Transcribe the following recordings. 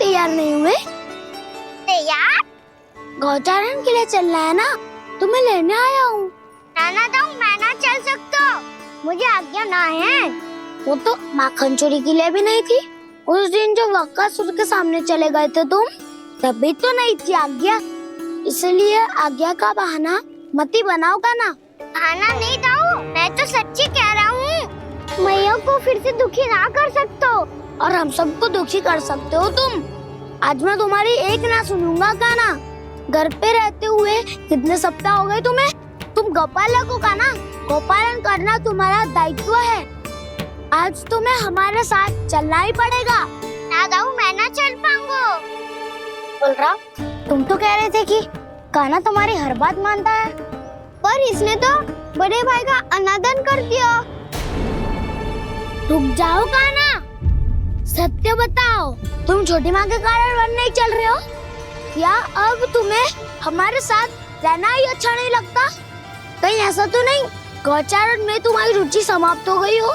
तैयार नहीं हुए? तैयार? गौचारण के लिए चलना है ना, तुम्हें लेने आया हूँ। नाना दाऊ मैं ना चल सकता, मुझे आज्ञा ना है। वो तो माखन चोरी के लिए भी नहीं थी। उस दिन जो बकासुर के सामने चले गए थे तुम, तभी तो नहीं थी आज्ञा। इसलिए आज्ञा का बहाना मती बनाओगा ना। बहाना नहीं दाऊ, मैं तो सच्ची कह रहा हूँ। मैया को फिर से दुखी ना कर सकते हो। और हम सबको दुखी कर सकते हो तुम। आज मैं तुम्हारी एक ना सुनूंगा गाना। घर पे रहते हुए कितने सप्ताह हो गए तुम्हें? तुम गोपालक हो का ना, गोपालन करना तुम्हारा दायित्व है। आज तुम्हें हमारे साथ चलना ही पड़ेगा। ना दाऊ मैं ना चल पाऊंगा। बलराम, तुम तो कह रहे थे कि कान्हा तुम्हारी हर बात मानता है, पर इसने तो बड़े भाई का अनादर कर दिया। रुक जाओ कान्हा, सत्य बताओ, तुम छोटी माँ के कारण वन नहीं चल रहे हो या अब तुम्हें हमारे साथ रहना ही अच्छा नहीं लगता? कहीं ऐसा तो नहीं गौचारण में तुम्हारी रुचि समाप्त हो गई हो?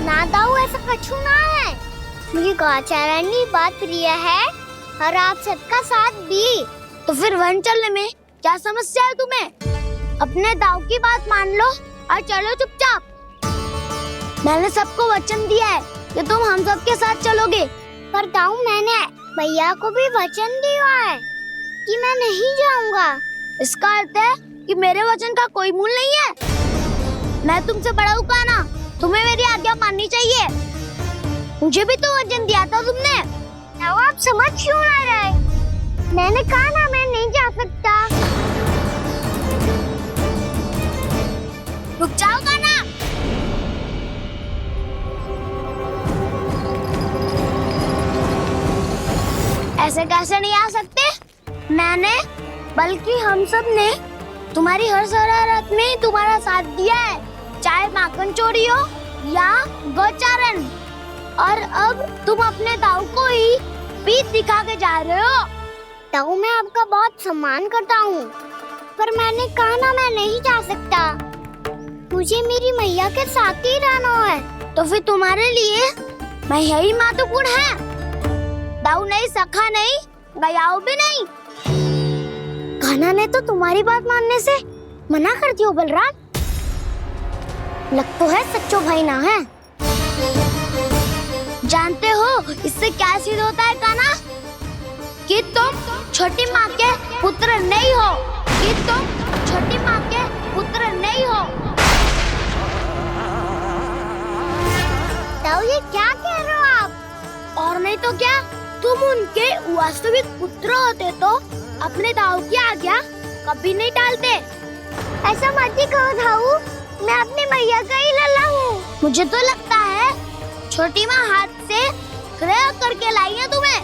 ना दाऊ ऐसा कछु ना है, मुझे गौचारण की बात प्रिय है और आप सबका साथ भी। तो फिर वन चलने में क्या समस्या है तुम्हें? अपने दाऊ की बात मान लो और चलो चुपचाप। मैंने सबको वचन दिया है कि तुम हम सबके साथ चलोगे। पर दाऊ मैंने भैया को भी वचन दिया है कि मैं नहीं जाऊंगा। इसका अर्थ है कि मेरे वचन का कोई मूल नहीं है। मैं तुमसे बड़ा हूँ कान्हा, तुम्हें मेरी आज्ञा माननी चाहिए। मुझे भी तो वचन दिया था तुमने। दाऊ आप समझ क्यों ना रहे? मैंने कहा ना मैं नहीं जा सकता। रुक जाओ कान्हा। ऐसे कैसे नहीं आ सकते? मैंने बल्कि हम सब ने तुम्हारी हर शरारत में तुम्हारा साथ दिया है, चाहे माखन चोरी हो या गौचारण। और अब तुम अपने दाऊ को ही पीठ दिखा के जा रहे हो। दाऊ मैं आपका बहुत सम्मान करता हूँ, पर मैंने कहा ना मैं नहीं जा सकता। मुझे मेरी मैया के साथ ही रहना है। तो फिर तुम्हारे लिए मैया ही महत्वपूर्ण है। दाऊ नहीं, सखा नहीं, गयाऊ भी नहीं। कान्हा ने तो तुम्हारी बात मानने से मना कर दिया। बलराम, लग तो है सच्चो भाई ना है। जानते हो इससे क्या सिद्ध होता है कान्हा? कि तुम छोटी माँ के पुत्र नहीं हो, कि तुम छोटी माँ के पुत्र नहीं हो। दाऊ ये क्या कह रहे हो आप? और नहीं तो क्या, तुम उनके वास्तविक पुत्र होते तो अपने दाऊ की आज्ञा कभी नहीं टालते। ऐसा मत ही कहो दाऊ, मैं अपनी मैया का ही लल्ला हूँ। मुझे तो लगता है छोटी माँ हाथ से ग्रह करके लाई है तुम्हें।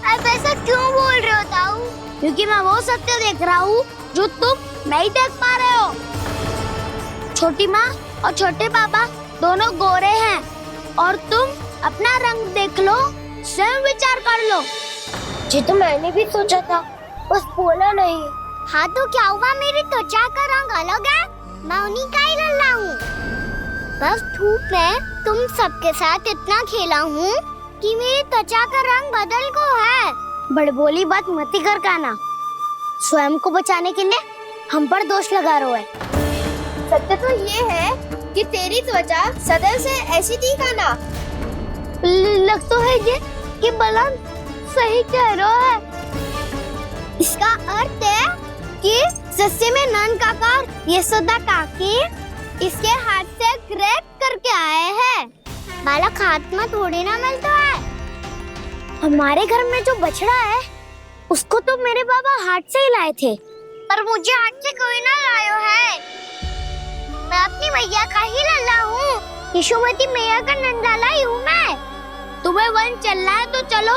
आप ऐसा क्यों बोल रहे हो दाऊ? क्योंकि मैं वो सत्य देख रहा हूँ जो तुम नहीं देख पा रहे हो। छोटी माँ और छोटे पापा दोनों गोरे हैं और तुम अपना रंग देख लो, स्वयं विचार कर लो। जी तो मैंने भी सोचा था, बस बोला नहीं। हाँ तो क्या हुआ, मेरी त्वचा का रंग अलग है, मैं उन्हीं का ही लल्ला हूँ। बस धूप में तुम सबके साथ इतना खेला हूँ कि मेरी त्वचा का रंग बदल को है। बड़बोली बात मती कर कान्हा, स्वयं को बचाने के लिए हम पर दोष लगा रहे है। सत्य तो ये है कि तेरी त्वचा सदैव से ऐसी थी कान्हा। लग तो है ये कि बलराम सही कह रहा है। इसका अर्थ है कि सस्ते में नन काका यशोदा काकी इसके हाथ से ग्रेट करके आए हैं। बालक हाथ में थोड़ी ना मिलता है। हमारे घर में जो बछड़ा है उसको तो मेरे बाबा हाथ से ही लाए थे। पर मुझे हाथ से कोई ना लायो है, मैं अपनी मैया का ही लल्ला हूँ। यशोमती मैया का नंदलाला ही हूँ मैं। तुम्हें वन चलना है तो चलो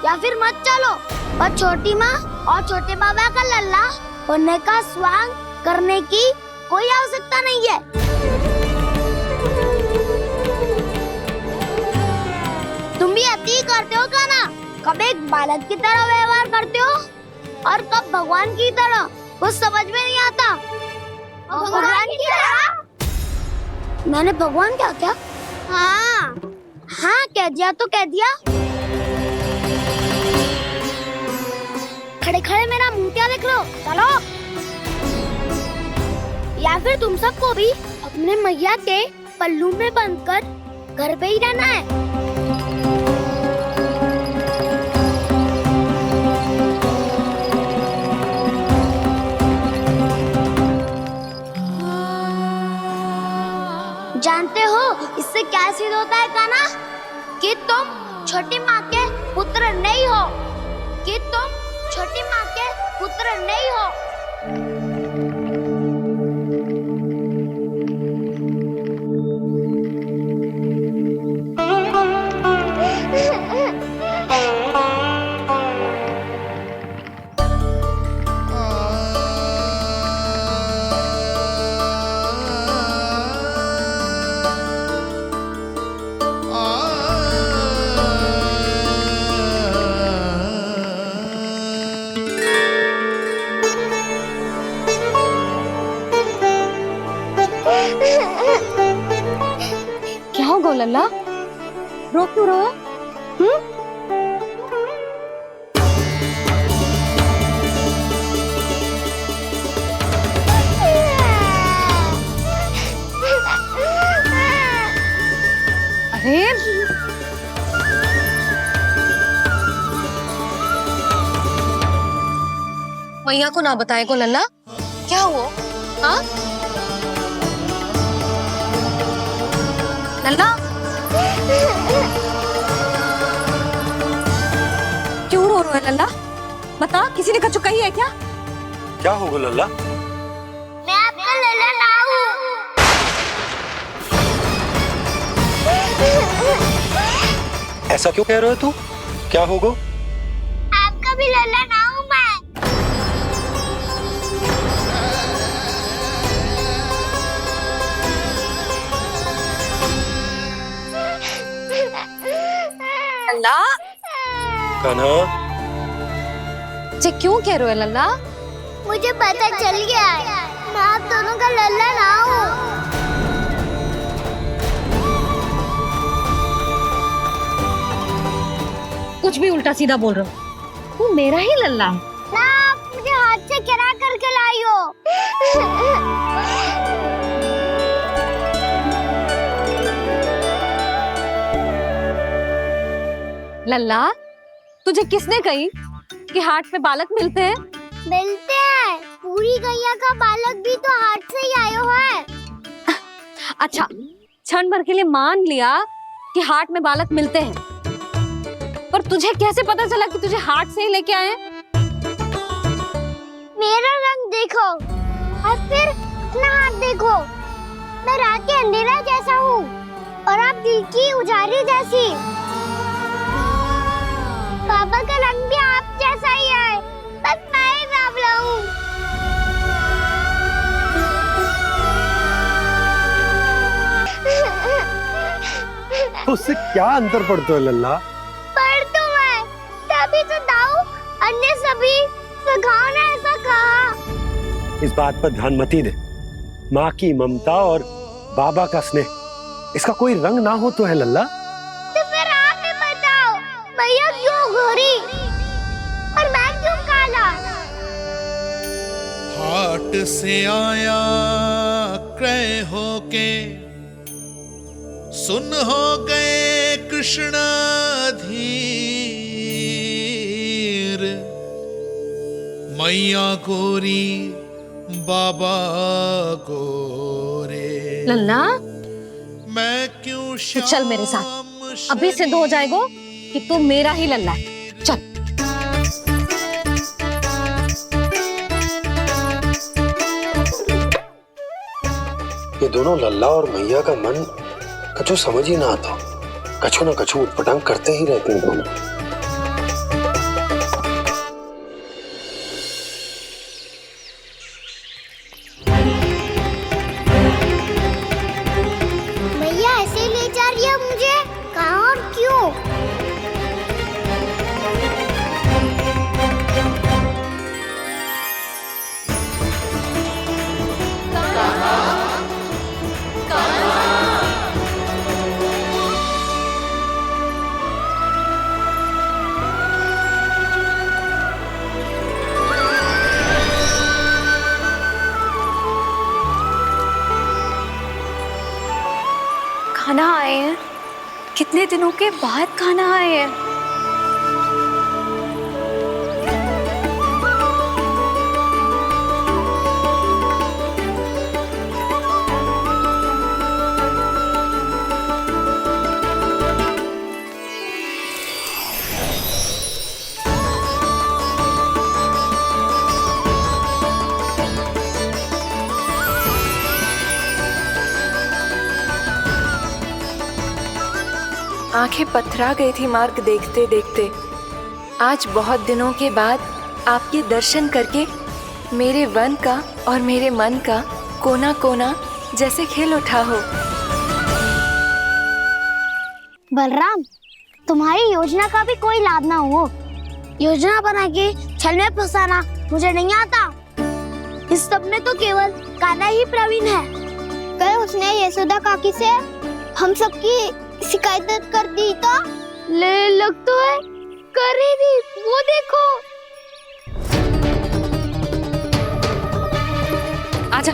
या फिर मत चलो, पर छोटी माँ और छोटे बाबा का लल्ला होने का स्वांग करने की कोई आवश्यकता नहीं है। तुम भी अति करते हो कान्हा, कब एक बालक की तरह व्यवहार करते हो और कब भगवान की तरह, कुछ समझ में नहीं आता। भगवान की तरह? मैंने भगवान क्या क्या? हाँ हाँ कह दिया तो कह दिया। या फिर तुम सबको भी अपने मैया के पल्लू में बंधकर घर पे ही रहना है? जानते हो इससे क्या सिद्ध होता है कान्हा? कि तुम छोटी माँ के पुत्र नहीं हो, कि तुम छोटी माँ के पुत्र नहीं हो। क्या होगा लल्ला? रो क्यों रहा? अरे मैया को ना बताए को लल्ला, क्या हुआ? हाँ लल्ला, क्यों रो रहा है लल्ला? बता, किसी ने कछु कही है क्या? क्या होगा लल्ला? मैं आपका लल्ला ना हूँ। ऐसा क्यों कह रहे हो तू? क्या होगा? आपका भी लल्ला ना हूँ मैं। लल्ला, कान्हा, जे क्यों कह रहे हो लल्ला? मुझे पता चल गया है, मैं आप दोनों का लल्ला ना हूँ। कुछ भी उल्टा सीधा बोल रहे हो। तू मेरा ही लल्ला है। ना, आप मुझे हाथ से गिरा करके लाई हो। लल्ला, तुझे किसने कही कि हाट में बालक मिलते हैं? मिलते हैं, पूरी गैया का बालक भी तो हाथ से ही आयो है। अच्छा, क्षण भर के लिए मान लिया कि हाट में बालक मिलते हैं, पर तुझे कैसे पता चला कि तुझे हाट से ही लेके आए हैं? मेरा रंग देखो और फिर अपना हाथ देखो। मैं रात के अंधेरा जैसा हूँ और आप दिल की उजाली जैसी। बाबा का रंग भी आप जैसा ही है, बस मैं ही बाबला हूँ। उससे क्या अंतर पड़ता है लल्ला? पर तो मैं तभी तो दाऊ अन्य सभी सखाओ ने ऐसा कहा। इस बात पर ध्यान मत ही दे। माँ की ममता और बाबा का स्नेह, इसका कोई रंग ना हो तो है लल्ला। तो फिर आप ही बताओ, भैया क्यों गोरी और मैं क्यों काला? हाट से आया क्रय होके, सुन हो गए कृष्ण धीर। मैया गोरी बाबा गोरे, लल्ला, मैं क्यों तू चल मेरे साथ। अभी सिद्ध हो जाएगा कि तू मेरा ही लल्ला है। चल। ये दोनों लल्ला और मैया का मन कछु समझ ही ना आता। कछु ना कछु उटपटांग करते ही रहते हैं दोनों। भैया ऐसे ले जा रही है मुझे, कहाँ और क्यों? आए हैं? कितने दिनों के बाद खाना आए हैं। आंखें पथरा गई थी मार्ग देखते देखते। आज बहुत दिनों के बाद आपके दर्शन करके मेरे वन का और मेरे मन का कोना कोना जैसे खिल उठा हो। बलराम, तुम्हारी योजना का भी कोई लाभ ना हो। योजना बना के छल में फंसाना मुझे नहीं आता। इस सब में तो केवल कान्हा ही प्रवीण है। कल उसने यशोदा काकी से हम सबकी शिकायत कर दी तो ले लग तो है कर ही दी, वो देखो। आजा।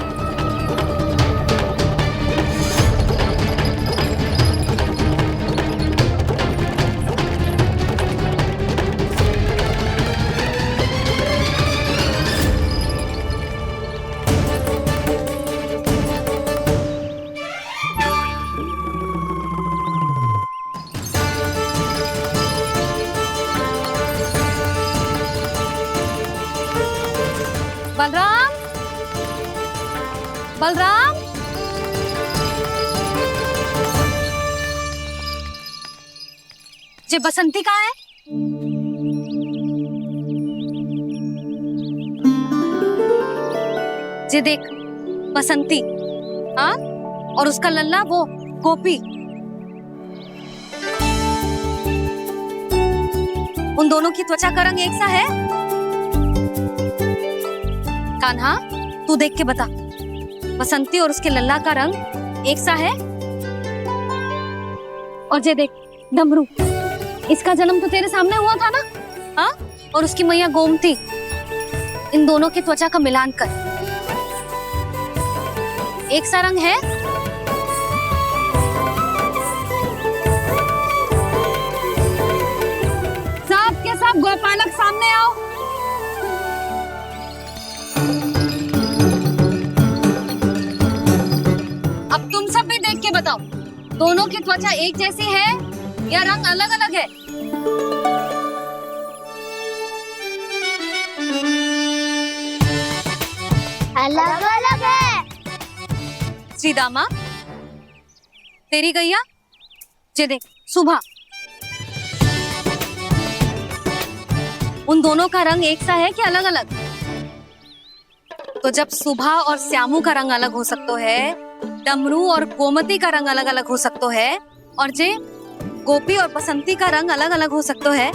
बलराम, बलराम, ये बसंती कहाँ है? ये देख बसंती, हाँ, और उसका लल्ला वो गोपी। उन दोनों की त्वचा का रंग एक सा है? कान्हा, तू देख के बता, बसंती और उसके लल्ला का रंग एक सा है? और ये देख डमरू, इसका जन्म तो तेरे सामने हुआ था ना, हाँ? और उसकी मैया गोमती, इन दोनों की त्वचा का मिलान कर, एक सा रंग है? सब के सब गोपालक सामने आओ। अब तुम सब भी देख के बताओ, दोनों की त्वचा एक जैसी है या रंग अलग अलग है? अलग अलग है। श्रीदामा, तेरी गैया, ये देख सुबह, उन दोनों का रंग एक सा है कि अलग अलग? तो जब सुबह और श्यामू का रंग अलग हो सकता है, डमरू और गोमती का रंग अलग अलग हो सकता है, और जे गोपी और बसंती का रंग अलग अलग हो सकता है,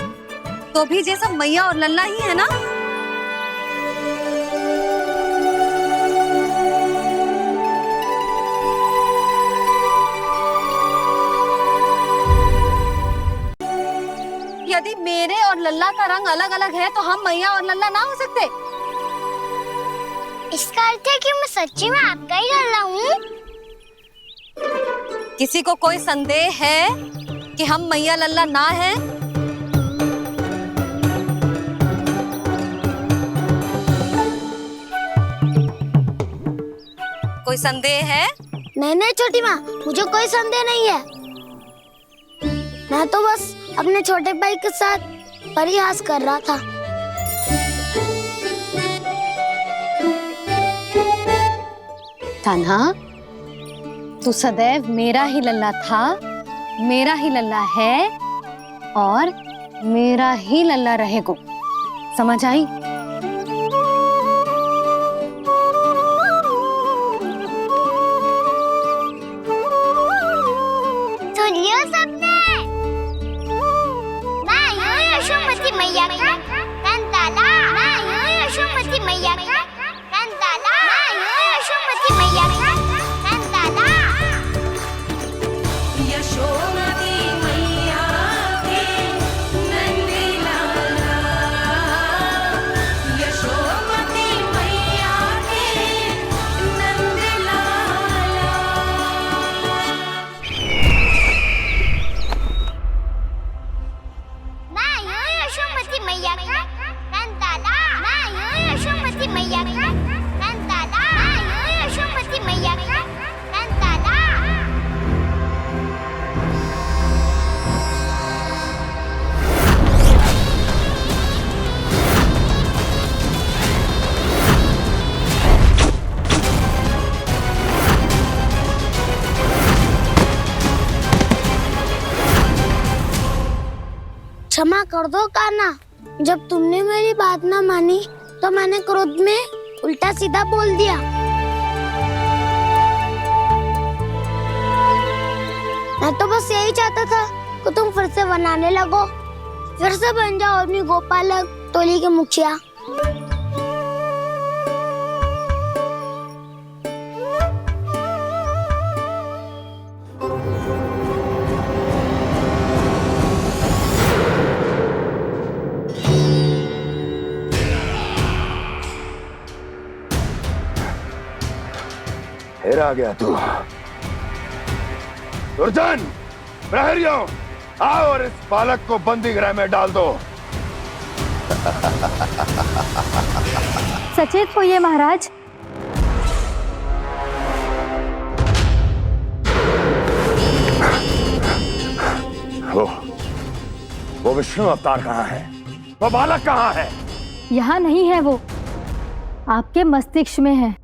तो भी जे सब मैया और लल्ला ही है ना? यदि मेरे और लल्ला का रंग अलग अलग है तो हम मैया और लल्ला ना हो सकते? इसका अर्थ है कि मैं सच्ची में आपका ही लल्ला हूँ। किसी को कोई संदेह है कि हम मैया लल्ला ना हैं? कोई संदेह है? नहीं नहीं छोटी माँ, मुझे कोई संदेह नहीं है। मैं तो बस अपने छोटे भाई के साथ परिहास कर रहा था। कान्हा, तू सदैव मेरा ही लल्ला था, मेरा ही लल्ला है और मेरा ही लल्ला रहेगा। समझ आई? सुनियो सबने, मैं हूँ यशोमती मैया का कंताला। मैं हूँ यशोमती मैया का कंताला। मैं हूँ यशोमती मैया का कंताला। यशोमती मैया के नंदी लाला, मैया का नंदाला, मैं आयु यशोमती मैया का नंदाला, मैं आयु यशोमती मैया का नंदाला। क्षमा कर दो कान्हा, जब तुमने मेरी बात ना मानी तो मैंने क्रोध में उल्टा सीधा बोल दिया। मैं तो बस यही चाहता था कि तुम फिर से बनाने लगो, फिर से बन जाओ अपनी गोपालक टोली के मुखिया। फिर आ गया तू। दुर्जन, प्रहरियों, आओ और इस बालक को बंदी गृह में डाल दो। सचेत होइए महाराज। वो विष्णु अवतार कहाँ है? वो बालक कहाँ है? यहाँ नहीं है वो, आपके मस्तिष्क में है।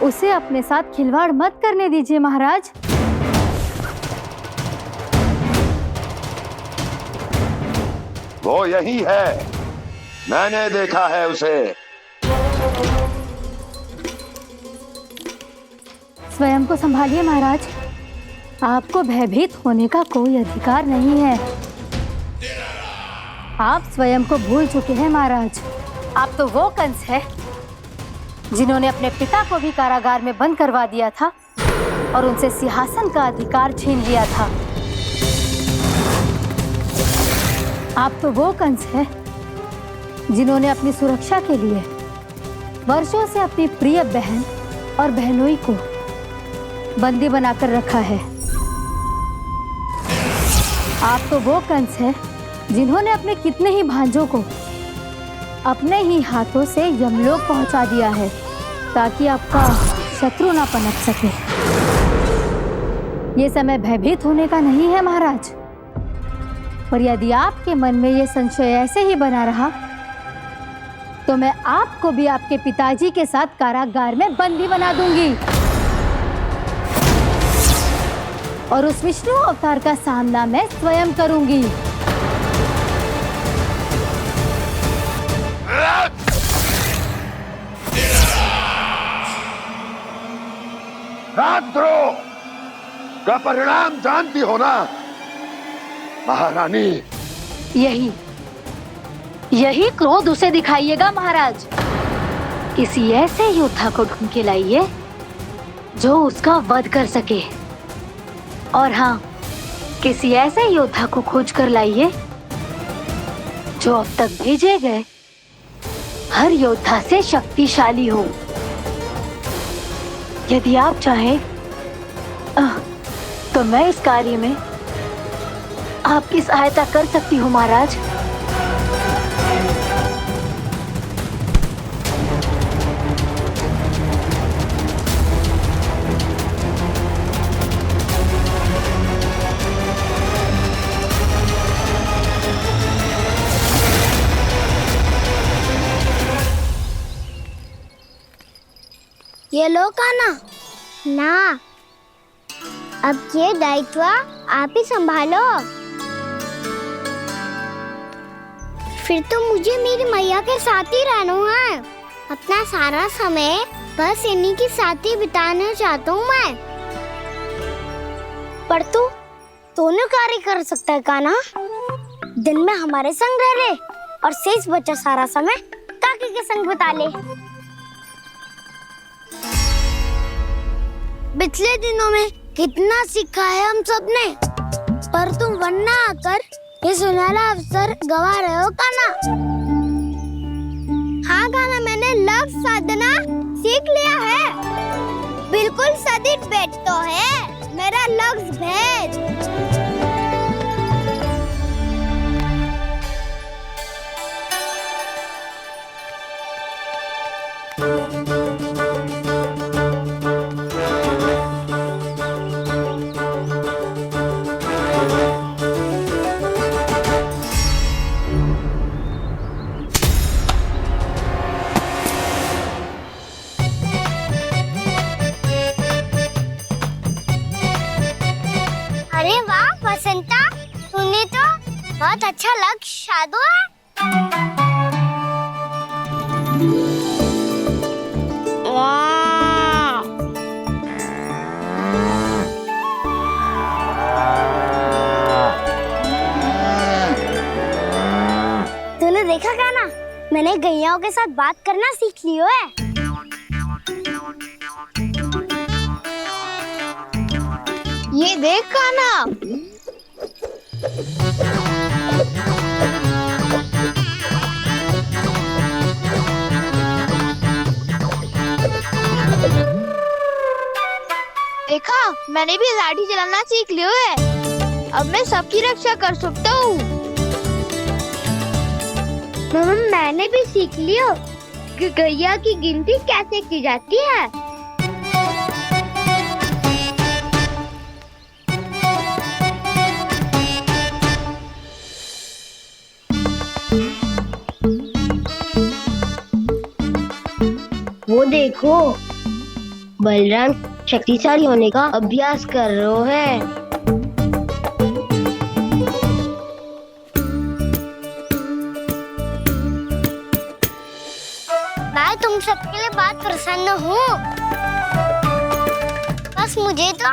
उसे अपने साथ खिलवाड़ मत करने दीजिए महाराज। वो यही है, मैंने देखा है उसे। स्वयं को संभालिए महाराज, आपको भयभीत होने का कोई अधिकार नहीं है। आप स्वयं को भूल चुके हैं महाराज। आप तो वो कंस है जिन्होंने अपने पिता को भी कारागार में बंद करवा दिया था और उनसे सिंहासन का अधिकार छीन लिया था। आप तो वो कंस है जिन्होंने अपनी सुरक्षा के लिए वर्षों से अपनी प्रिय बहन और बहनोई को बंदी बनाकर रखा है। आप तो वो कंस है जिन्होंने अपने कितने ही भांजों को अपने ही हाथों से यमलोक पहुंचा दिया है ताकि आपका शत्रु ना पनप सके। ये समय भयभीत होने का नहीं है महाराज, पर यदि आपके मन में ये संशय ऐसे ही बना रहा तो मैं आपको भी आपके पिताजी के साथ कारागार में बंदी बना दूंगी और उस विष्णु अवतार का सामना मैं स्वयं करूंगी। राजद्रोह का परिणाम जानती हो ना महारानी? यही क्रोध उसे दिखाइएगा महाराज। किसी ऐसे योद्धा को ढूंढ के लाइए जो उसका वध कर सके, और हाँ, किसी ऐसे योद्धा को खोज कर लाइए जो अब तक भेजे गए हर योद्धा से शक्तिशाली हो। यदि आप चाहें तो मैं इस कार्य में आपकी सहायता कर सकती हूँ महाराज। ये लो कान्हा। ना, अब ये दायित्व आप ही संभालो। फिर तो मुझे मेरी मैया के साथ ही रहना है। अपना सारा समय बस इन्हीं के साथ ही बिताना चाहता हूँ मैं। पर तू दोनों कार्य कर सकता है कान्हा। दिन में हमारे संग रह ले और शेष बचा सारा समय काकी के संग बिता ले। पिछले दिनों में कितना सीखा है हम सब ने, पर तुम वरना आकर ये सुनहरा अवसर गवा रहे हो कान्हा। हाँ कान्हा, मैंने लक्ष्य साधना सीख लिया है। बिल्कुल सदित भेद तो है मेरा लक्ष्य भेद। बहुत अच्छा लग शादो है। वाह! तूने देखा क्या ना, मैंने गैयाओं के साथ बात करना सीख लियो है। ये देख कान्हा, देखा मैंने भी लाठी चलाना सीख लियो है। अब मैं सबकी रक्षा कर सकता हूँ। मैंने भी सीख लियो कि गैया की गिनती कैसे की जाती है। वो देखो, बलराम शक्तिशाली होने का अभ्यास कर रहे हैं। मैं तुम सबके लिए बहुत प्रसन्न हूँ। बस मुझे तो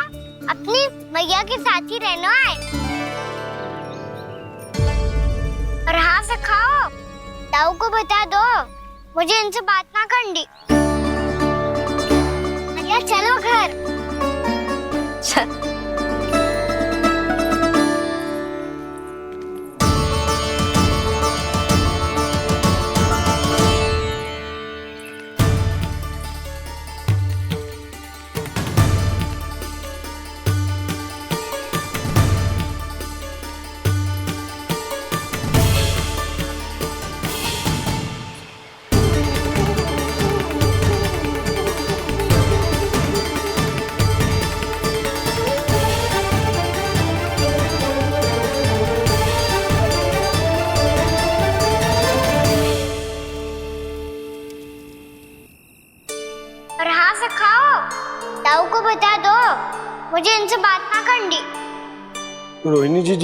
अपनी मैया के साथ ही रहना है। और हाँ से खाओ, ताऊ को बता दो मुझे इनसे बात ना करनी। मैया चलो घर। और हाँ से खाओ, ताऊ को बता दो मुझे इनसे बात ना करनी। रोहिणी जी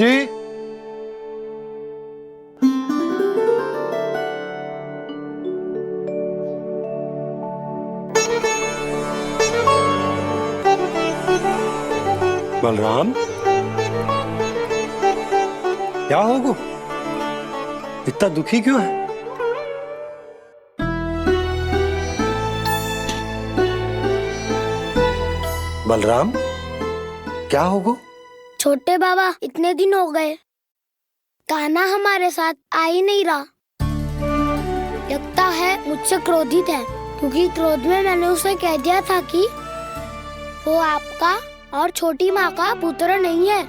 बलराम, क्या होगा? इतना दुखी क्यों है? बलराम, क्या होगा? छोटे बाबा, इतने दिन हो गए, कान्हा हमारे साथ आ ही नहीं रहा। लगता है मुझसे क्रोधित है, क्योंकि क्रोध में मैंने उसे कह दिया था कि वो आपका और छोटी माँ का पुत्र नहीं है।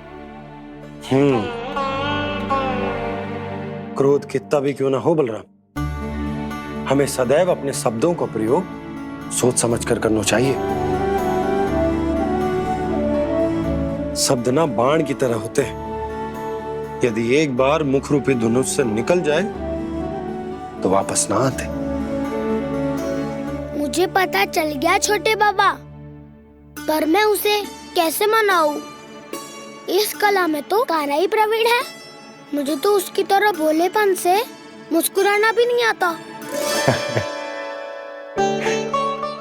क्रोध कितना भी क्यों ना हो बलराम, हमें सदैव अपने शब्दों का प्रयोग सोच समझ कर करना चाहिए। शब्द ना बाण की तरह होते हैं, यदि एक बार मुख रूपी धनुष से निकल जाए तो वापस ना आते। मुझे पता चल गया छोटे बाबा, पर मैं उसे कैसे मनाऊं? इस कला में तो कान्हा ही प्रवीण है। मुझे तो उसकी तरह भोलेपन से मुस्कुराना भी नहीं आता।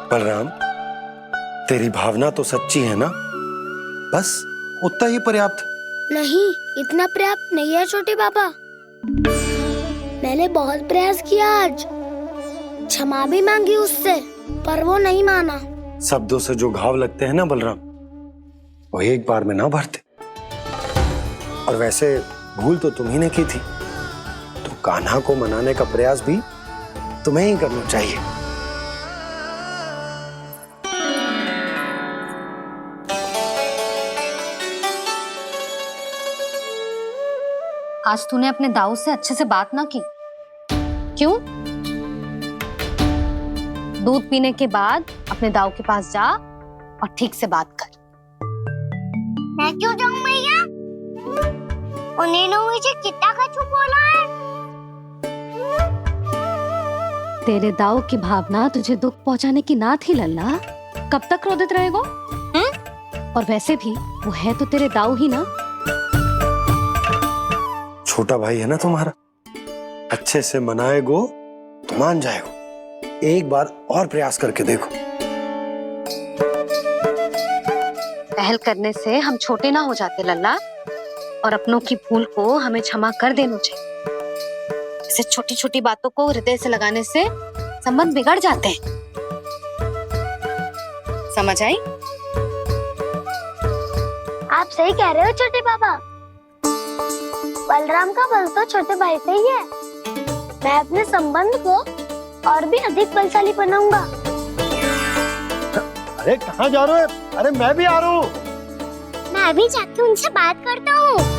बलराम, तेरी भावना तो सच्ची है ना, बस उतना ही पर्याप्त। नहीं, इतना पर्याप्त नहीं है छोटे बाबा। मैंने बहुत प्रयास किया आज, क्षमा भी मांगी उससे, पर वो नहीं माना। शब्दों से जो घाव लगते हैं ना बलराम, वो एक बार में ना भरते। और वैसे भूल तो तुम्ही ने की थी, तो कान्हा को मनाने का प्रयास भी तुम्हें ही करना चाहिए। आज तूने अपने दाऊ से अच्छे से बात ना की, क्यों? दूध पीने के बाद अपने दाऊ के पास जा और ठीक से बात कर। मैं क्यों जाऊं मैया? उन्होंने मुझे कितना कछु बोला है। तेरे दाऊ की भावना तुझे दुख पहुंचाने की ना थी लल्ला। कब तक क्रोधित रहेगा? और वैसे भी वो है तो तेरे दाऊ ही ना। छोटा भाई है ना तुम्हारा, अच्छे से मनाएगो तो मान जाएगो। एक बार और प्रयास करके देखो। पहल करने से हम छोटे ना हो जाते लल्ला, और अपनों की भूल को हमें क्षमा कर देना चाहिए। ऐसे छोटी छोटी बातों को हृदय से लगाने से संबंध बिगड़ जाते हैं। समझ आई? आप सही कह रहे हो छोटे पापा। बलराम का बल तो छोटे भाई से ही है। मैं अपने संबंध को और भी अधिक बलशाली बनाऊंगा। अरे कहाँ जा रहे हो? अरे मैं भी आ रहा हूँ। मैं भी जाके उनसे बात करता हूँ।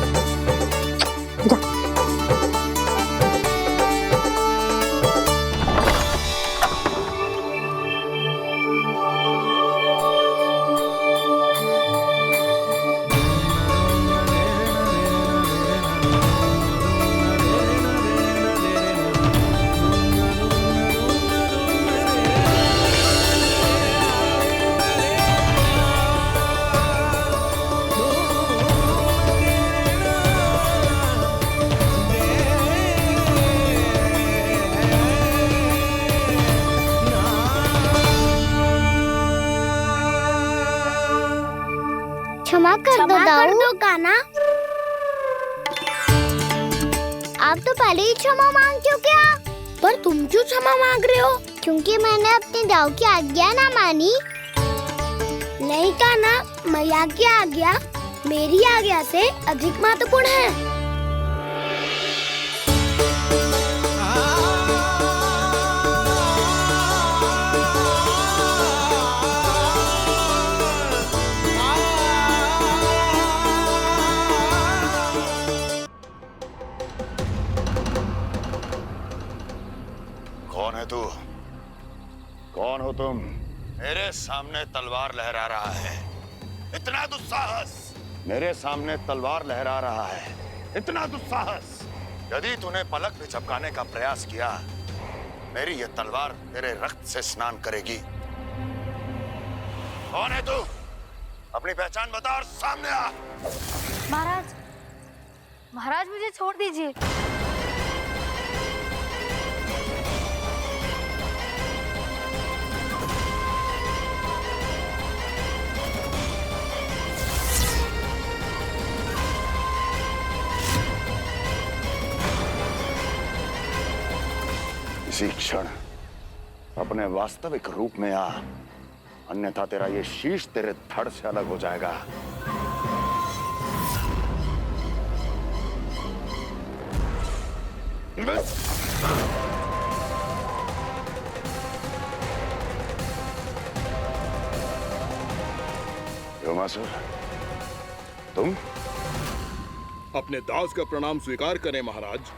क्षमा कर दो कान्हा। आप तो पहले ही क्षमा मांगते हो क्या? पर तुम क्यों क्षमा मांग रहे हो? क्योंकि मैंने अपने दाऊ की आज्ञा ना मानी। नहीं कान्हा, मैया की आज्ञा मेरी आज्ञा से अधिक महत्वपूर्ण है। कौन है तू? कौन हो तुम? मेरे सामने तलवार लहरा रहा है, इतना दुस्साहस! मेरे सामने तलवार लहरा रहा है, इतना दुस्साहस! यदि तूने पलक भी झपकाने का प्रयास किया, मेरी ये तलवार तेरे रक्त से स्नान करेगी। कौन है तू? अपनी पहचान बता और सामने आ। महाराज, महाराज मुझे छोड़ दीजिए। इसी क्षण अपने वास्तविक रूप में आ, अन्यथा तेरा ये शीश तेरे धड़ से अलग हो जाएगा। योमासुर, तुम? अपने दास का प्रणाम स्वीकार करें महाराज।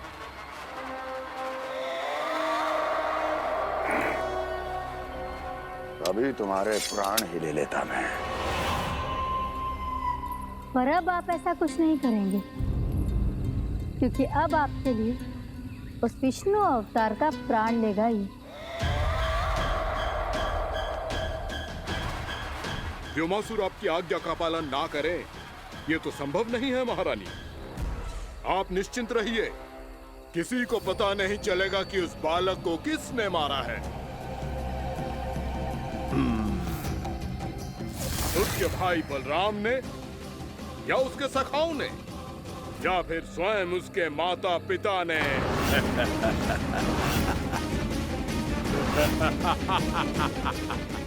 अभी तुम्हारे प्राण ही ले लेता मैं। पर अब आप ऐसा कुछ नहीं करेंगे, क्योंकि अब आपके लिए उस विष्णु अवतार का प्राण लेगा ही। व्योमासुर आपकी आज्ञा का पालन ना करे, ये तो संभव नहीं है महारानी। आप निश्चिंत रहिए, किसी को पता नहीं चलेगा कि उस बालक को किसने मारा है। उसके भाई बलराम ने, या उसके सखाओं ने, या फिर स्वयं उसके माता पिता ने।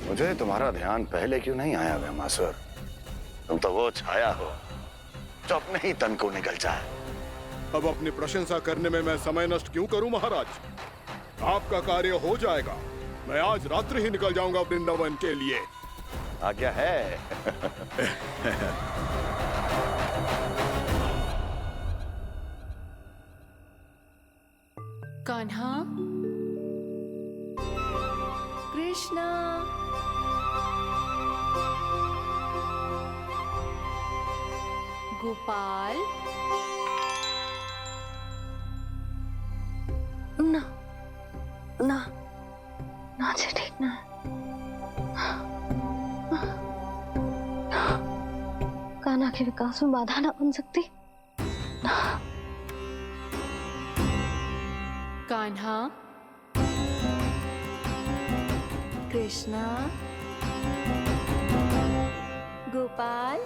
मुझे तुम्हारा ध्यान पहले क्यों नहीं आया व्योमासुर? तुम तो वो छाया हो जो अपने ही तन को निकल जाए। अब अपनी प्रशंसा करने में मैं समय नष्ट क्यों करूं महाराज? आपका कार्य हो जाएगा। मैं आज रात्रि ही निकल जाऊंगा वृंदावन के लिए। आज्ञा है। कान्हा, कृष्णा, गोपाल। ना ना ना जी, ठीक ना। कान्हा के विकास में बाधा ना बन सकती। कान्हा, कृष्णा, गोपाल,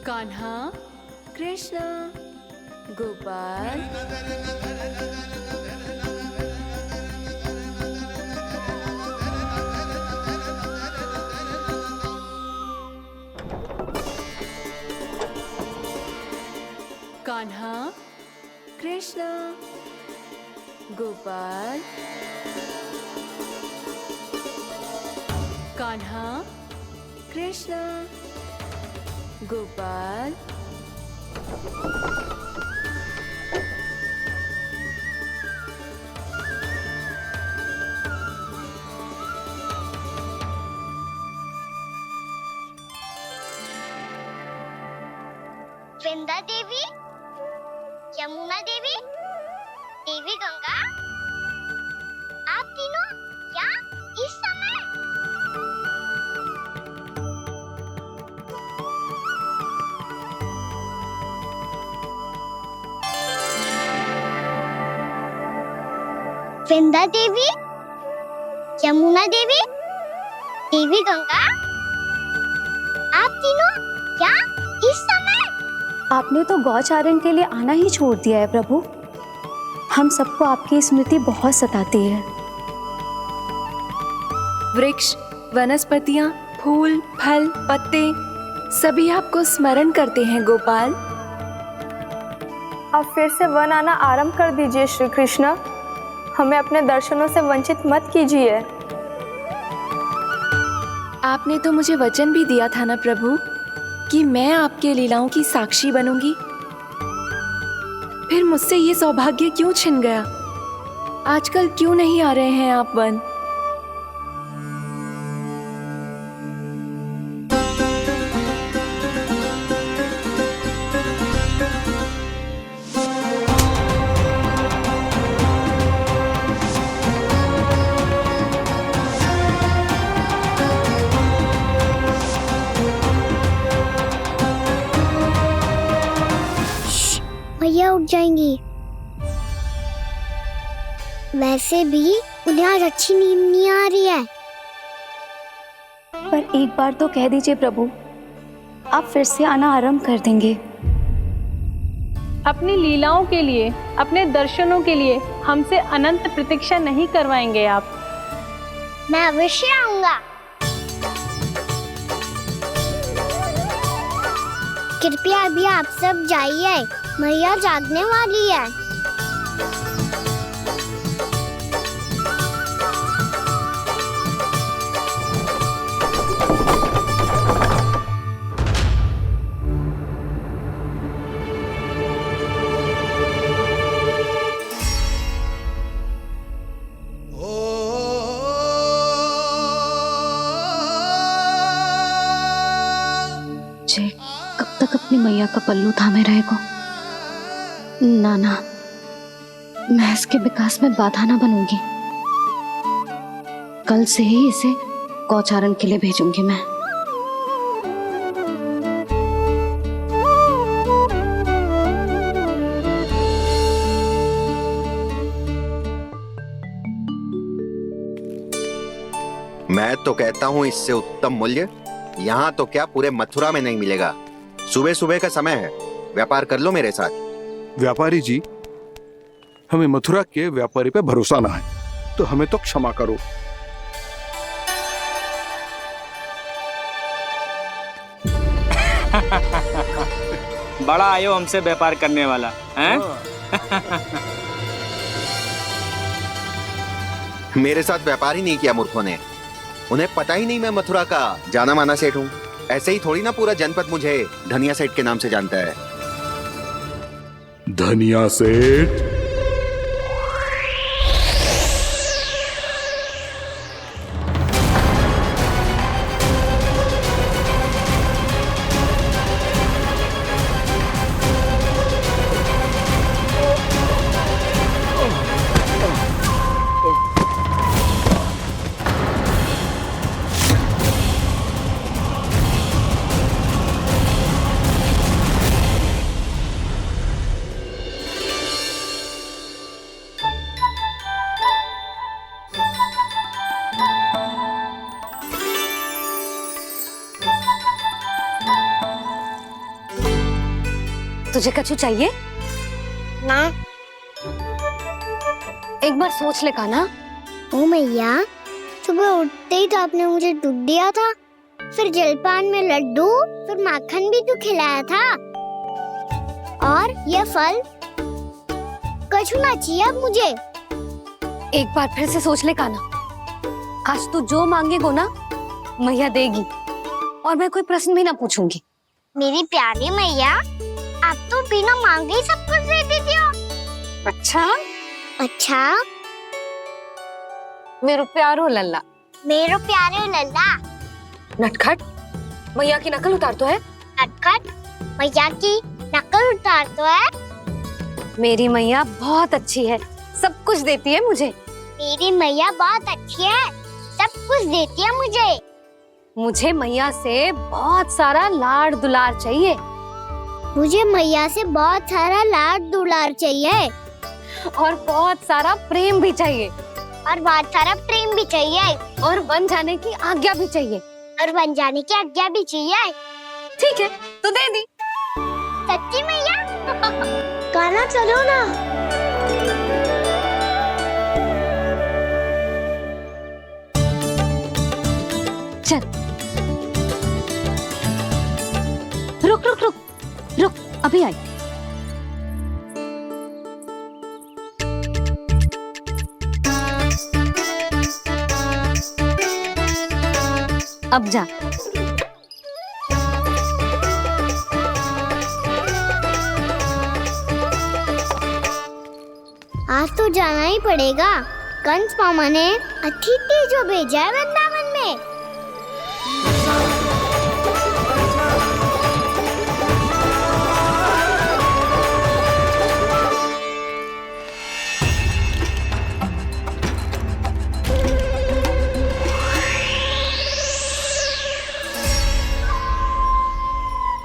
कान्हा, कृष्णा, गोपाल, कान्हा, कृष्णा, गोपाल, कान्हा, कृष्णा, गोपाल, वृंदा देवी, यमुना देवी, देवी गंगा, आप तीनों यहाँ इस समय? वृंदा देवी, यमुना देवी, देवी गंगा, आप तीनों यहाँ इस समय? आपने तो गौचारण के लिए आना ही छोड़ दिया है प्रभु। हम सबको आपकी स्मृति बहुत सताती है। वृक्ष, वनस्पतियां, फूल, फल, पत्ते सभी आपको स्मरण करते हैं गोपाल। अब फिर से वन आना आरंभ कर दीजिए श्री कृष्ण। हमें अपने दर्शनों से वंचित मत कीजिए। आपने तो मुझे वचन भी दिया था ना प्रभु कि मैं आपके लीलाओं की साक्षी बनूंगी। फिर मुझसे ये सौभाग्य क्यों छिन गया? आजकल क्यों नहीं आ रहे हैं आप वन? भैया उठ जाएंगी। वैसे भी उन्हें आज अच्छी नींद नहीं आ रही है। पर एक बार तो कह दीजिए प्रभु, आप फिर से आना आरंभ कर देंगे। अपनी लीलाओं के लिए, अपने दर्शनों के लिए हमसे अनंत प्रतीक्षा नहीं करवाएंगे आप? मैं अवश्य आऊंगा। कृपया अभी आप सब जाइए, मैया जागने वाली है। जे कब तक अपनी मैया का पल्लू थामे रहेगा? ना ना, मैं इसके विकास में बाधा ना बनूंगी। कल से ही इसे गौचारण के लिए भेजूंगी मैं। मैं तो कहता हूँ इससे उत्तम मूल्य यहाँ तो क्या पूरे मथुरा में नहीं मिलेगा। सुबह सुबह का समय है, व्यापार कर लो मेरे साथ। व्यापारी जी, हमें मथुरा के व्यापारी पे भरोसा ना है, तो हमें तो क्षमा करो। बड़ा आयो हमसे व्यापार करने वाला हैं? मेरे साथ व्यापार ही नहीं किया मूर्खों ने। उन्हें पता ही नहीं मैं मथुरा का जाना माना सेठ हूँ। ऐसे ही थोड़ी ना पूरा जनपद मुझे धनिया सेठ के नाम से जानता है। धनिया सेठ? तुझे कछु चाहिए? ना। एक बार सोच ले कान्हा। ओ मैया, सुबह उठते ही तो आपने मुझे दूध दिया था, फिर जलपान में लड्डू, फिर माखन भी तो खिलाया था, और ये फल कछु ना चाहिए अब मुझे। एक बार फिर से सोच ले कान्हा। आज तू जो मांगेगो ना मैया देगी, और मैं कोई प्रश्न भी ना पूछूंगी। मेरी प्यारी मैया, आप तो बिना मांगे ही सब कुछ दे देती हो। अच्छा अच्छा, मेरो प्यारो लल्ला। मेरो प्यारे लल्ला। नटखट, मैया की नकल उतार तो है। नटखट, मैया की नकल उतार तो है। मेरी मैया बहुत अच्छी है, सब कुछ देती है मुझे। मेरी मैया बहुत अच्छी है, सब कुछ देती है मुझे। मुझे मैया से बहुत सारा लाड़ दुलार चाहिए। मुझे मैया से बहुत सारा लाड दुलार चाहिए, और बहुत सारा प्रेम भी चाहिए, और बहुत सारा प्रेम भी चाहिए, और बन जाने की आज्ञा भी चाहिए। और बन जाने की आज्ञा भी चाहिए। ठीक है, तो दे दी। सच्ची मैया? गाना चलो ना। चल, रुक रुक रुक रुक, अभी आई। अब जा। आज तो जाना ही पड़ेगा। कंस मामा ने अतिथि जो भेजा है वृंदावन में।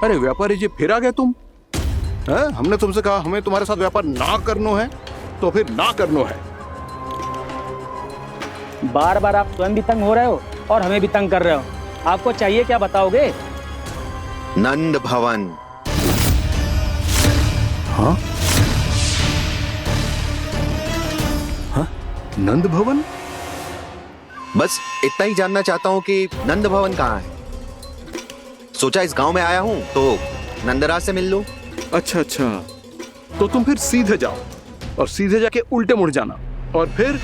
अरे व्यापारी जी, फिर आ गए तुम? हैं? हमने तुमसे कहा हमें तुम्हारे साथ व्यापार ना करनो है, तो फिर ना करनो है। बार बार आप स्वयं भी तंग हो रहे हो और हमें भी तंग कर रहे हो। आपको चाहिए क्या बताओगे? नंद भवन। हाँ? हाँ? नंद भवन? बस इतना ही जानना चाहता हूँ कि नंद भवन कहाँ है। सोचा इस गांव में आया हूँ तो नंदराज से मिल लूं। अच्छा अच्छा, तो तुम फिर सीधे जाओ और सीधे जाके उल्टे मुड़ जाना, और फिर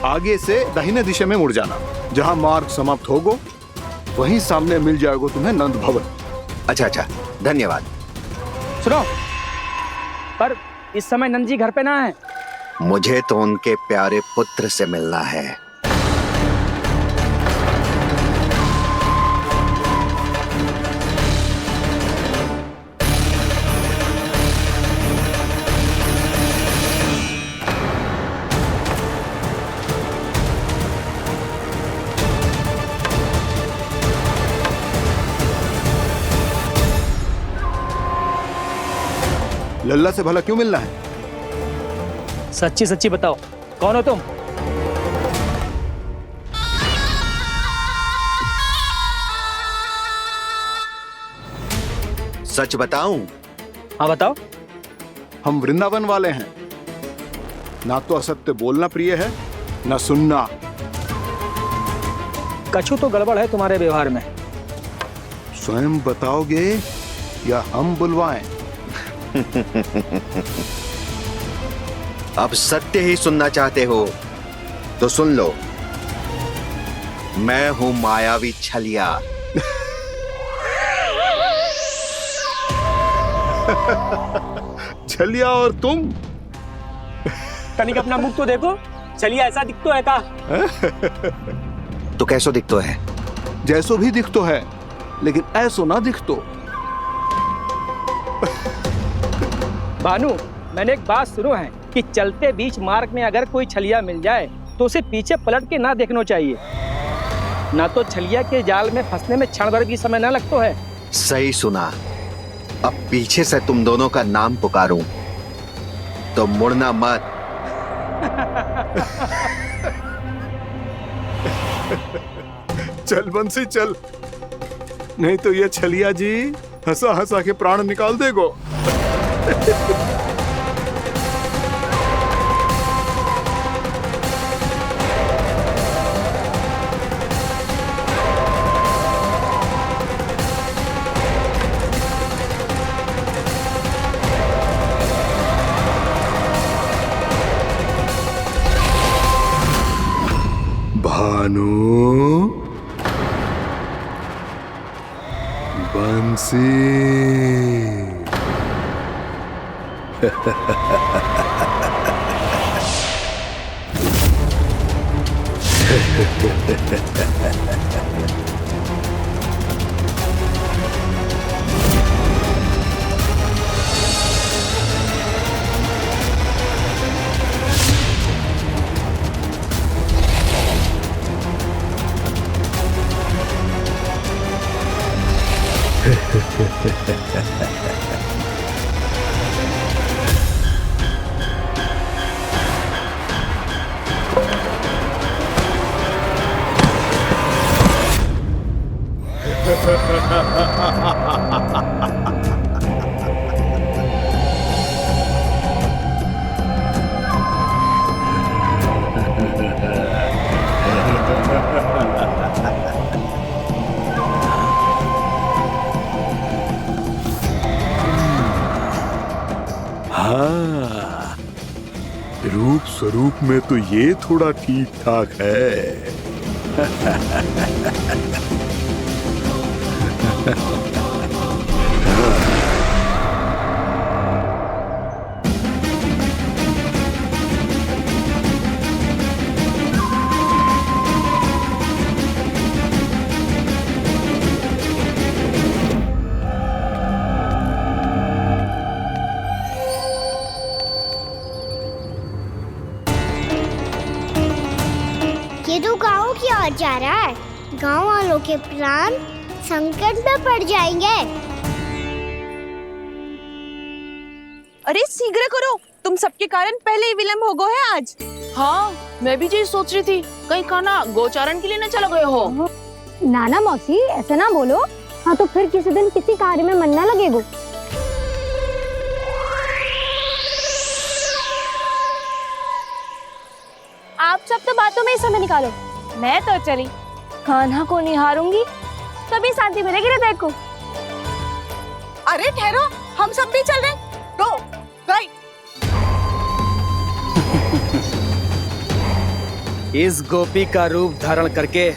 आगे से दाहिने दिशा में मुड़ जाना। जहाँ मार्ग समाप्त होगो वहीं सामने मिल जाएगा तुम्हें नंद भवन। अच्छा अच्छा, धन्यवाद। सुनो, पर इस समय नंद जी घर पे ना है। मुझे तो उनके प्यारे पुत्र से मिलना है। लल्ला से भला क्यों मिलना है? सच्ची सच्ची बताओ, कौन हो तुम? सच बताऊं? हाँ बताओ। हम वृंदावन वाले हैं। ना तो असत्य बोलना प्रिय है, ना सुनना। कछु तो गड़बड़ है तुम्हारे व्यवहार में। स्वयं बताओगे या हम बुलवाएं? अब सत्य ही सुनना चाहते हो तो सुन लो। मैं हूं मायावी छलिया। छलिया और तुम? कनिक अपना मुख तो देखो, छलिया ऐसा दिखतो है का? तो कैसो दिखतो है? जैसो भी दिखतो है, लेकिन ऐसो ना दिखतो। भानु, मैंने एक बात सुनो है कि चलते बीच मार्ग में अगर कोई छलिया मिल जाए तो उसे पीछे पलट के ना देखना चाहिए, ना तो छलिया के जाल में फंसने में क्षण भर भी समय ना लगता है। सही सुना। अब पीछे से तुम दोनों का नाम पुकारूं तो मुड़ना मत। चल बंसी चल, नहीं तो ये छलिया जी हंसा हंसा के प्राण निकाल देगो। भानु, बंसी। हाँ, रूप स्वरूप में तो ये थोड़ा ठीक ठाक है। ये तो गाँव की ओर जा रहा है। गाँव वालों के प्राण संकट में पड़ जाएंगे। अरे शीघ्र करो, तुम सबके कारण पहले ही विलंब हो गया है आज। हाँ, मैं भी यही सोच रही थी, कहीं खाना गोचारण के लिए न चला गए हो। नाना मौसी ऐसे ना बोलो। हाँ तो फिर किसी दिन किसी कार्य में मन ना लगेगा। आप सब तो बातों में ही समय निकालो। मैं तो चली कान्हा को निहारूंगी, तभी शांति मिलेगी हृदय को। अरे ठहरो, हम सब भी चल रहे। तो गई। इस गोपी का रूप धारण करके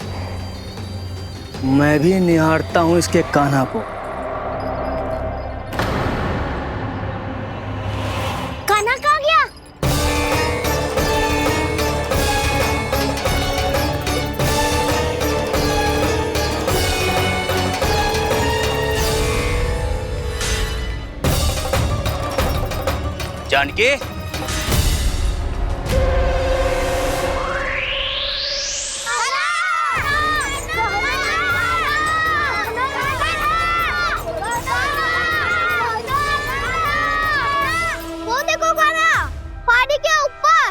मैं भी निहारता हूँ इसके कान्हा को। कान्हा कहाँ गया? जानकी, वो देखो कान्हा, पहाड़ी के ऊपर।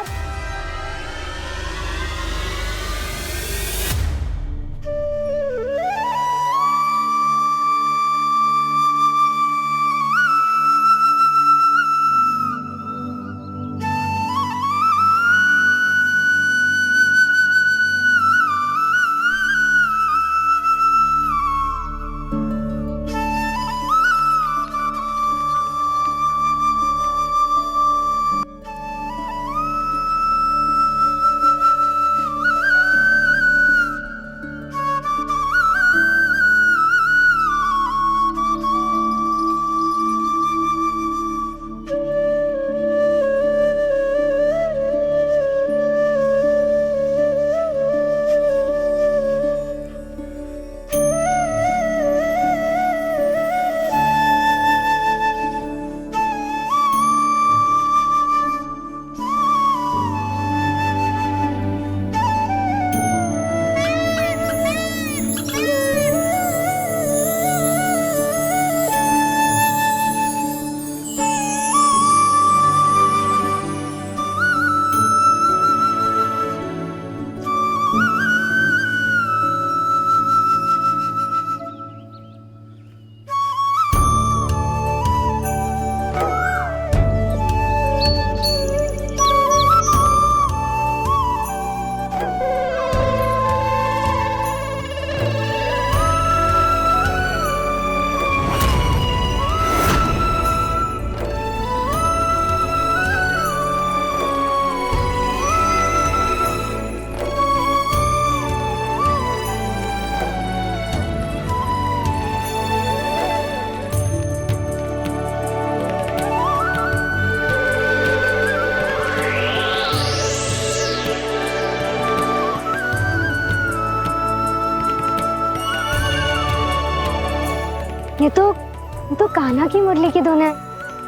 ये तो कान्हा की मुरली की धुन है।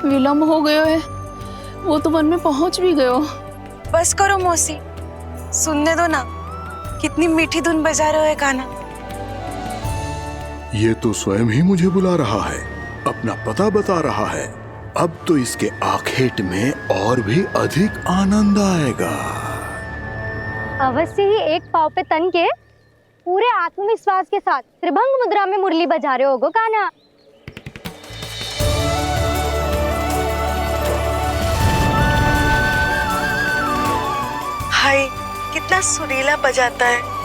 विलम्ब हो गयो है, वो तो वन में पहुंच भी गयो। बस करो मौसी, सुनने दो ना, कितनी मीठी धुन बजा रहे हो कान्हा। ये तो स्वयं ही मुझे बुला रहा है, अपना पता बता रहा है। अब तो इसके आखेट में और भी अधिक आनंद आएगा। अवश्य ही एक पाव पे तन के पूरे आत्मविश्वास के साथ त्रिभंग मुद्रा में मुरली बजा रहे होगो कान्हा। हाय, कितना सुरीला बजाता है।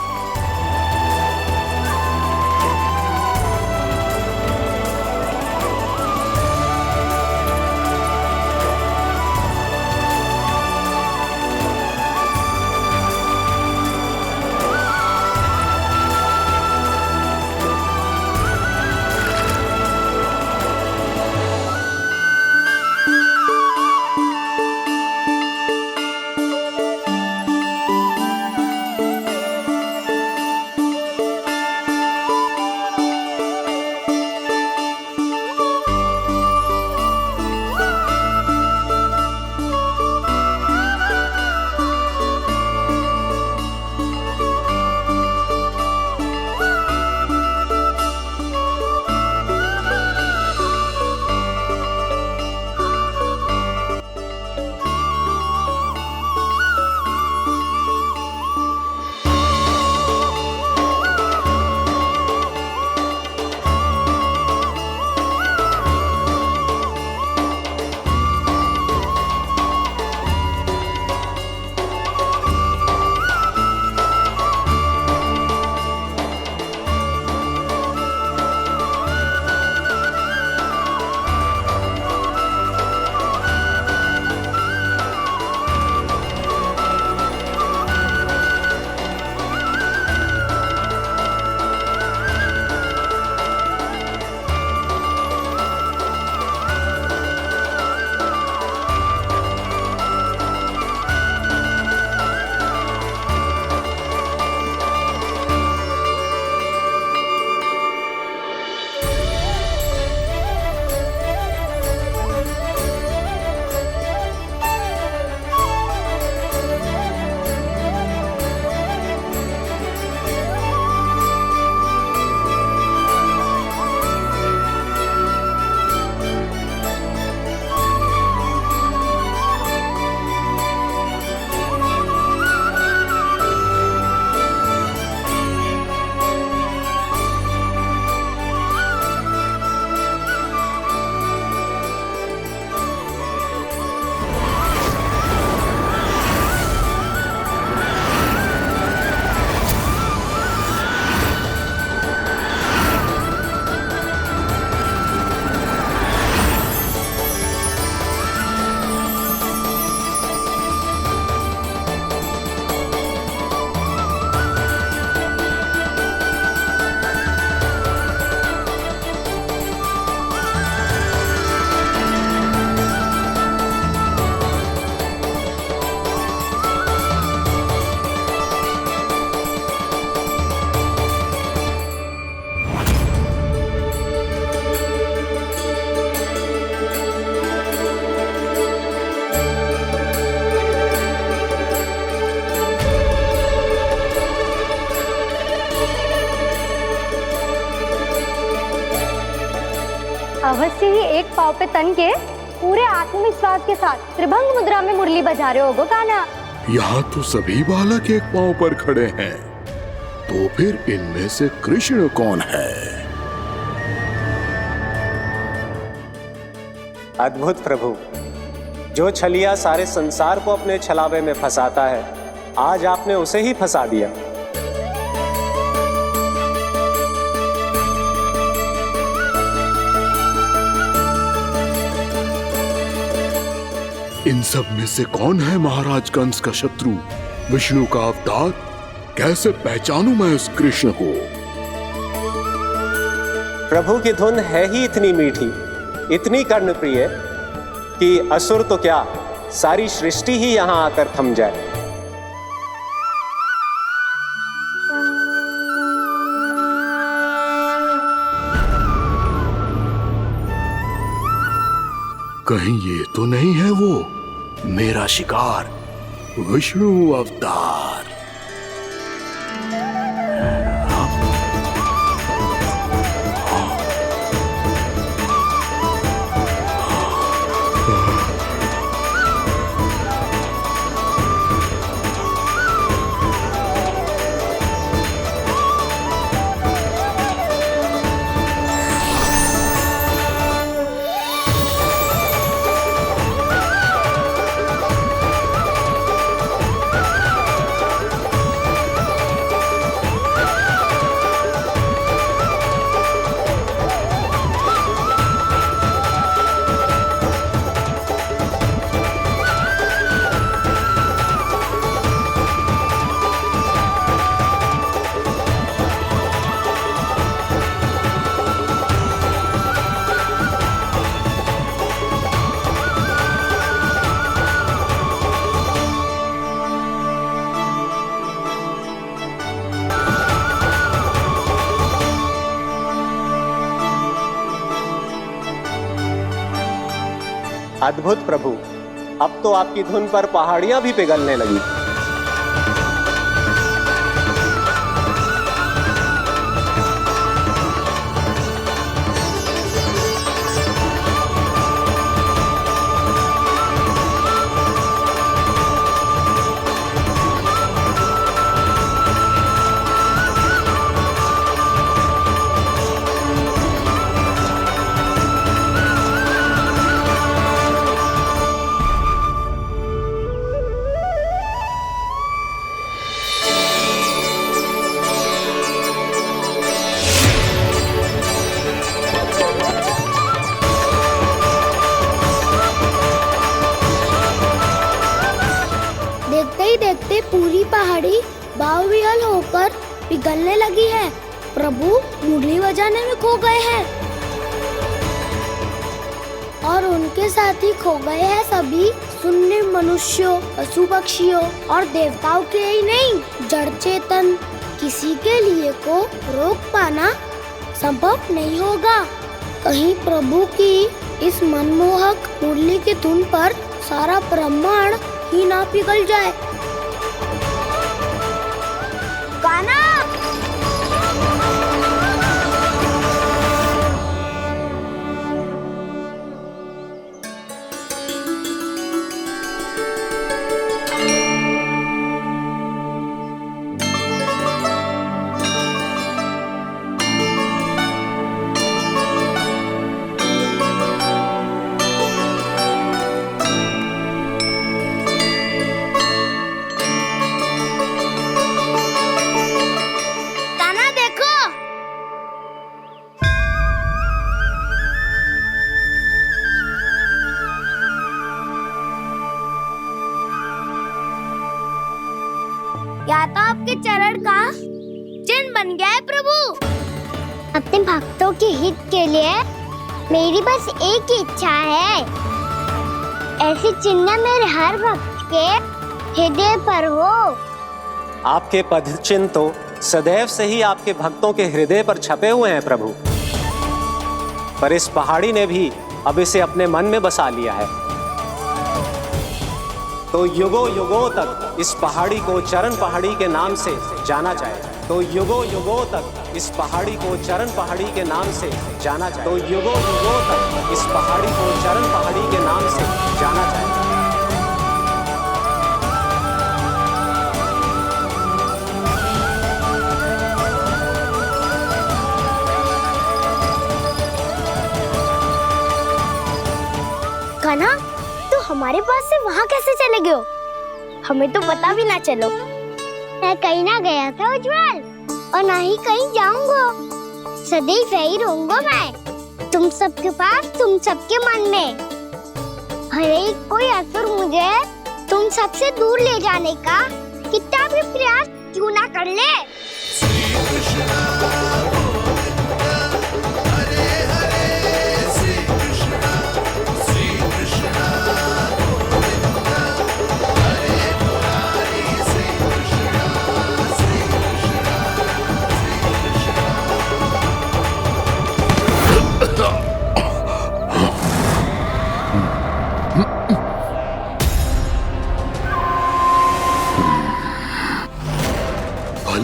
अवश्य ही एक पाव पे तन के पूरे आत्मविश्वास के साथ त्रिभंग मुद्रा में मुरली बजा रहे होगो कान्हा। यहाँ तो सभी बालक एक पांव पर खड़े हैं, तो फिर इनमें से कृष्ण कौन है? अद्भुत प्रभु, जो छलिया सारे संसार को अपने छलावे में फंसाता है, आज आपने उसे ही फंसा दिया। इन सब में से कौन है महाराज कंस का शत्रु, विष्णु का अवतार? कैसे पहचानूं मैं उस कृष्ण को? प्रभु की धुन है ही इतनी मीठी, इतनी कर्णप्रिय कि असुर तो क्या, सारी सृष्टि ही यहाँ आकर थम जाए। कहीं ये तो नहीं है वो मेरा शिकार विष्णु अवतार? अद्भुत प्रभु, अब तो आपकी धुन पर पहाड़ियां भी पिघलने लगी। देखते पूरी पहाड़ी बावरियल होकर पिघलने लगी है। प्रभु मुरली बजाने में खो गए हैं और उनके साथ ही खो गए हैं सभी सुनने मनुष्यों, पशु पक्षियों और देवताओं के ही नहीं, जड़ चेतन किसी के लिए को रोक पाना संभव नहीं होगा। कहीं प्रभु की इस मनमोहक मुरली की धुन पर सारा ब्रह्मांड ही ना पिघल जाए। गाना या तो आपके चरण का चिन्ह बन गया है प्रभु। अपने भक्तों के हित के लिए मेरी बस एक ही इच्छा है, ऐसी चिन्ह मेरे हर भक्त के हृदय पर हो। आपके पद चिन्ह तो सदैव से ही आपके भक्तों के हृदय पर छपे हुए हैं प्रभु, पर इस पहाड़ी ने भी अब इसे अपने मन में बसा लिया है। तो युगों युगों तक इस पहाड़ी को चरण पहाड़ी के नाम से जाना जाए। तो युगों युगों तक इस पहाड़ी को चरण पहाड़ी के नाम से जाना जाए। तो युगों युगों तक इस पहाड़ी को चरण पहाड़ी के नाम से जाना जाए। कान्हा, तू हमारे पास से वहाँ कैसे चले गए हो? हमें तो पता भी ना चलो। मैं कहीं ना गया था उज्जवल, और ना ही कहीं जाऊंगा। सदैव यही रहूंगा मैं, तुम सबके पास, तुम सबके मन में। भले ही कोई असुर मुझे तुम सबसे दूर ले जाने का कितना भी प्रयास क्यों ना कर ले।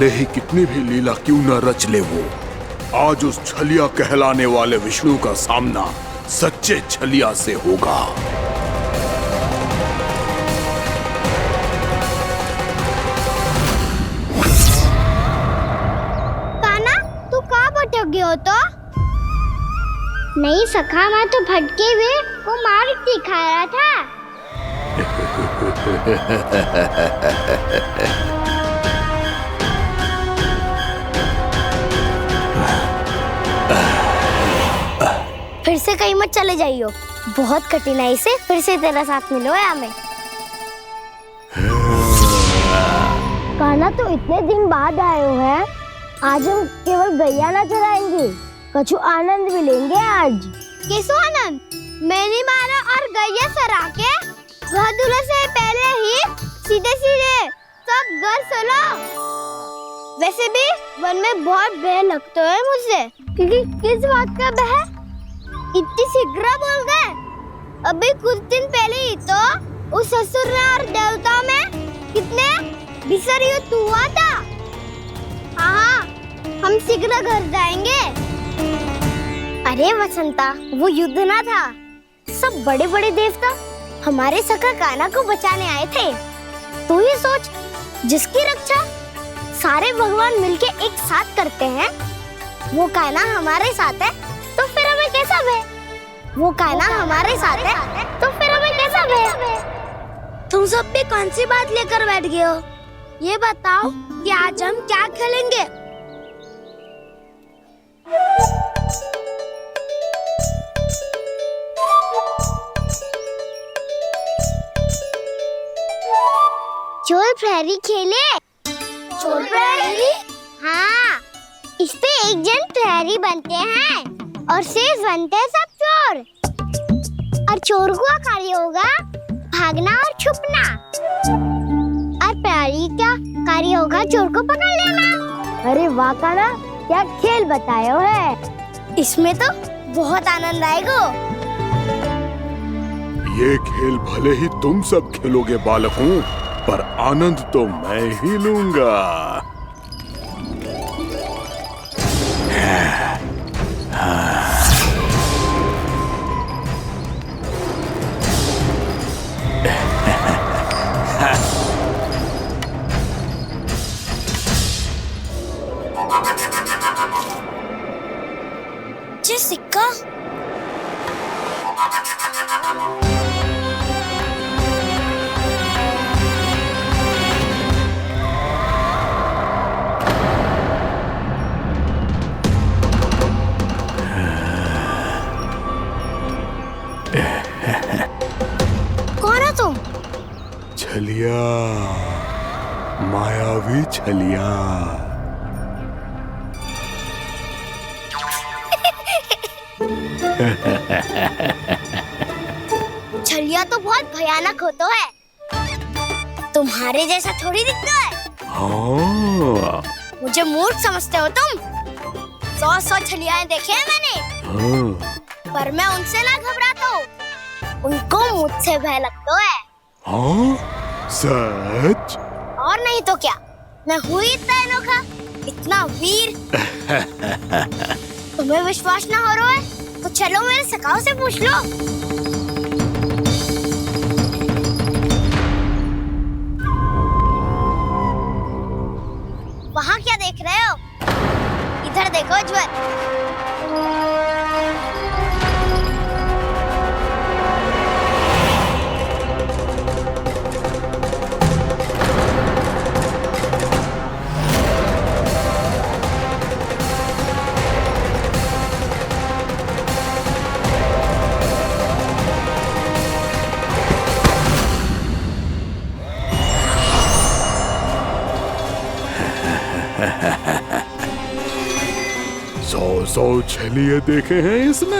भले ही कितनी भी लीला क्यों न रच ले वो, आज उस छलिया कहलाने वाले विष्णु का सामना सच्चे छलिया से होगा। कान्हा, तू कहाँ भटक गए हो तो? नहीं सखा, मैं तो भटके हुए वो मार्ग दिखा रहा था। फिर से कहीं मत चले जाइयो, बहुत कठिनाई से फिर से तेरा साथ मिलो है हमें। कान्हा, तो इतने दिन बाद आए हो हैं, आज हम केवल गैया ना चराएंगे, कछु आनंद भी लेंगे आज। किसो आनंद? मैंने मारा और गैया सरा के वह दूल्हे से पहले ही सीधे सीधे सब घर चलो। वैसे भी वन में बहुत भय लगता है मुझसे। क्योंकि किस बात का भय? इतनी शीघ्र बोल गए। अभी कुछ दिन पहले ही तो उस ससुर में और देवता में कितने भीषण युद्ध हुआ था। हाँ, हम शीघ्र घर जाएंगे। अरे वसंता, वो युद्ध ना था, सब बड़े बड़े देवता हमारे सखा कान्हा को बचाने आए थे। तू ही सोच, जिसकी रक्षा सारे भगवान मिलके एक साथ करते हैं, वो कान्हा हमारे साथ है, तो फिर हमें कैसा भय? वो कान्हा हमारे साथ है, तो फिर हमें कैसा भय? तुम सब भी कौन सी बात लेकर बैठ गए हो? ये बताओ कि आज हम क्या खेलेंगे? चोर प्रहरी खेले। चोर प्रहरी? हाँ, इस पे एक जन प्रहरी बनते हैं और शेष बनते हैं सब चोर। और चोर का कार्य होगा भागना और छुपना, और प्रहरी का कार्य होगा चोर को पकड़ लेना। अरे वाह कान्हा, क्या खेल बताए हो है। इसमें तो बहुत आनंद आएगा। ये खेल भले ही तुम सब खेलोगे बालकों, पर आनंद तो मैं ही लूंगा। ये सिक्का कौन हो तुम? छलिया, मायावी छलिया। छलिया तो बहुत भयानक होता है, तुम्हारे जैसा थोड़ी दिखता है। हाँ। मुझे मूर्ख समझते हो तुम? 100 छलियाएं देखे हैं मैंने। हाँ। पर मैं उनसे ना घबराता हूँ, उनको मुझसे भय लगता है। हाँ? सच? और नहीं तो क्या, मैं हूँ इतना अनोखा, इतना वीर। तुम्हें विश्वास ना हो रहा है तो चलो मेरे सखाओं से पूछ लो। वहाँ क्या देख रहे हो? इधर देखो ज्वर। सौ छलिए देखे हैं इसने।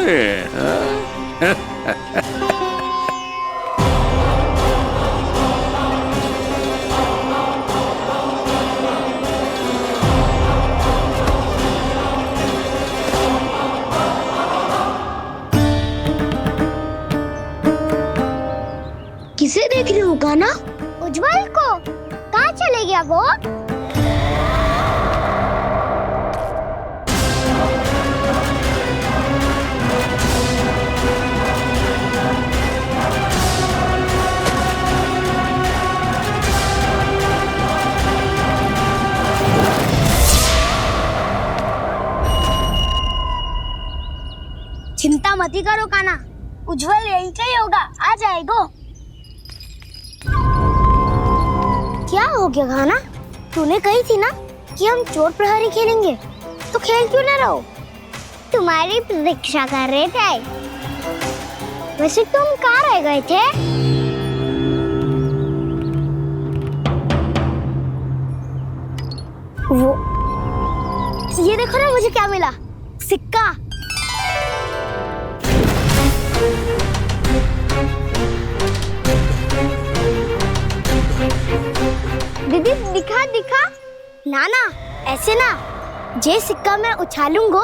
किसे देख रही हो कान्हा? उज्जवल को। कहाँ चले गया वो? चिंता मत ही करो काना, उज्जवल यहीं का ही होगा, आ जाएगा। क्या हो गया काना? तूने कही थी ना कि हम चोर प्रहरी खेलेंगे, तो खेल क्यों ना रहो? तुम्हारी प्रतीक्षा कर रहे थे। वैसे तुम कहाँ रह गए थे? वो ये देखो ना, मुझे क्या मिला, सिक्का। दीदी दिखा दिखा। ना ना, ऐसे ना, जे सिक्का मैं उछालूंगा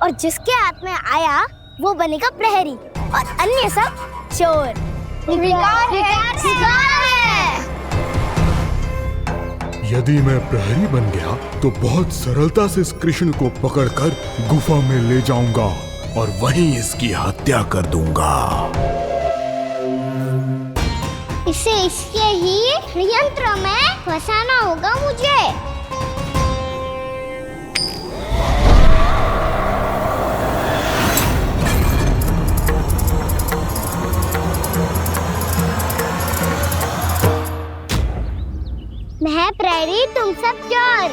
और जिसके हाथ में आया वो बनेगा प्रहरी और अन्य सब चोर। शिकार है। यदि मैं प्रहरी बन गया तो बहुत सरलता से इस कृष्ण को पकड़कर गुफा में ले जाऊंगा और वहीं इसकी हत्या कर दूंगा। इसे इसके ही यंत्र में फंसाना होगा मुझे। मैं प्रहरी, तुम सब चोर।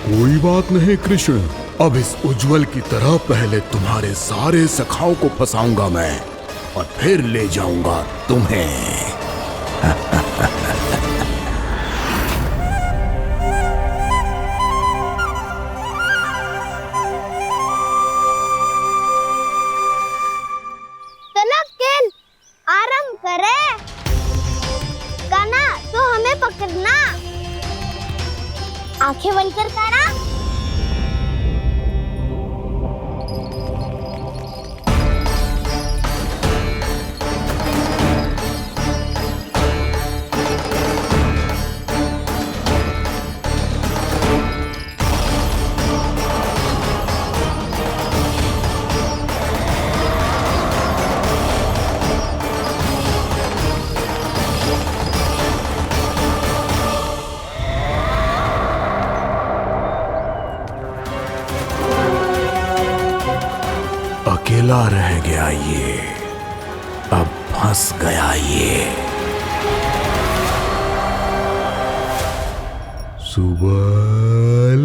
कोई बात नहीं कृष्ण, अब इस उज्जवल की तरह पहले तुम्हारे सारे सखाओं को फंसाऊंगा मैं और फिर ले जाऊंगा तुम्हें। चलो खेल आरंभ करें। काना, तो हमें पकड़ना। आंखें बंद कर काना। अकेला रह गया ये, अब फंस गया ये। सुबल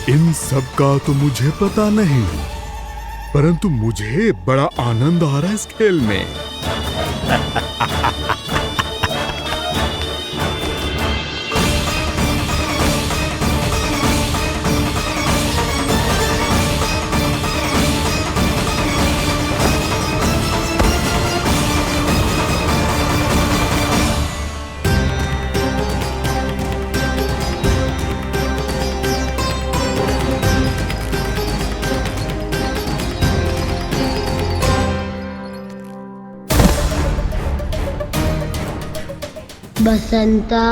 इन सब का तो मुझे पता नहीं, परंतु मुझे बड़ा आनंद आ रहा है इस खेल में। बसंता,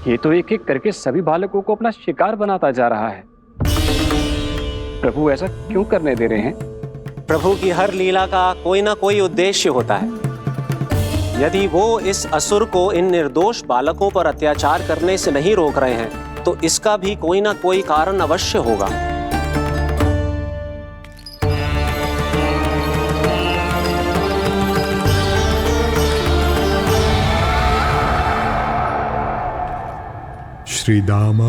ये तो एक एक करके सभी बालकों को अपना शिकार बनाता जा रहा है। प्रभु ऐसा क्यों करने दे रहे हैं? प्रभु की हर लीला का कोई ना कोई उद्देश्य होता है। यदि वो इस असुर को इन निर्दोष बालकों पर अत्याचार करने से नहीं रोक रहे हैं तो इसका भी कोई ना कोई कारण अवश्य होगा। श्री दामा,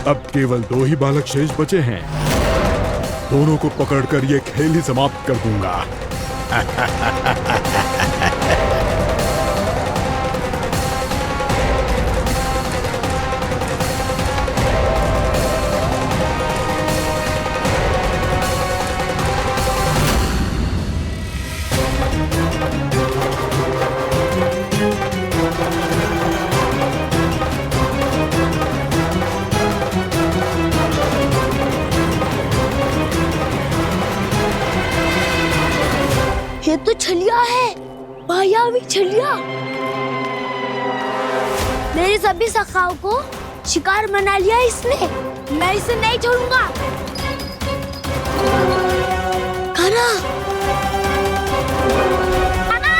अब केवल 2 ही बालक शेष बचे हैं। दोनों को पकड़कर ये खेल ही समाप्त कर दूंगा। ये तो छलिया है, मायावी छलिया। मेरे सभी सखाओं को शिकार बना लिया इसने। मैं इसे नहीं छोड़ूंगा। कान्हा, कान्हा,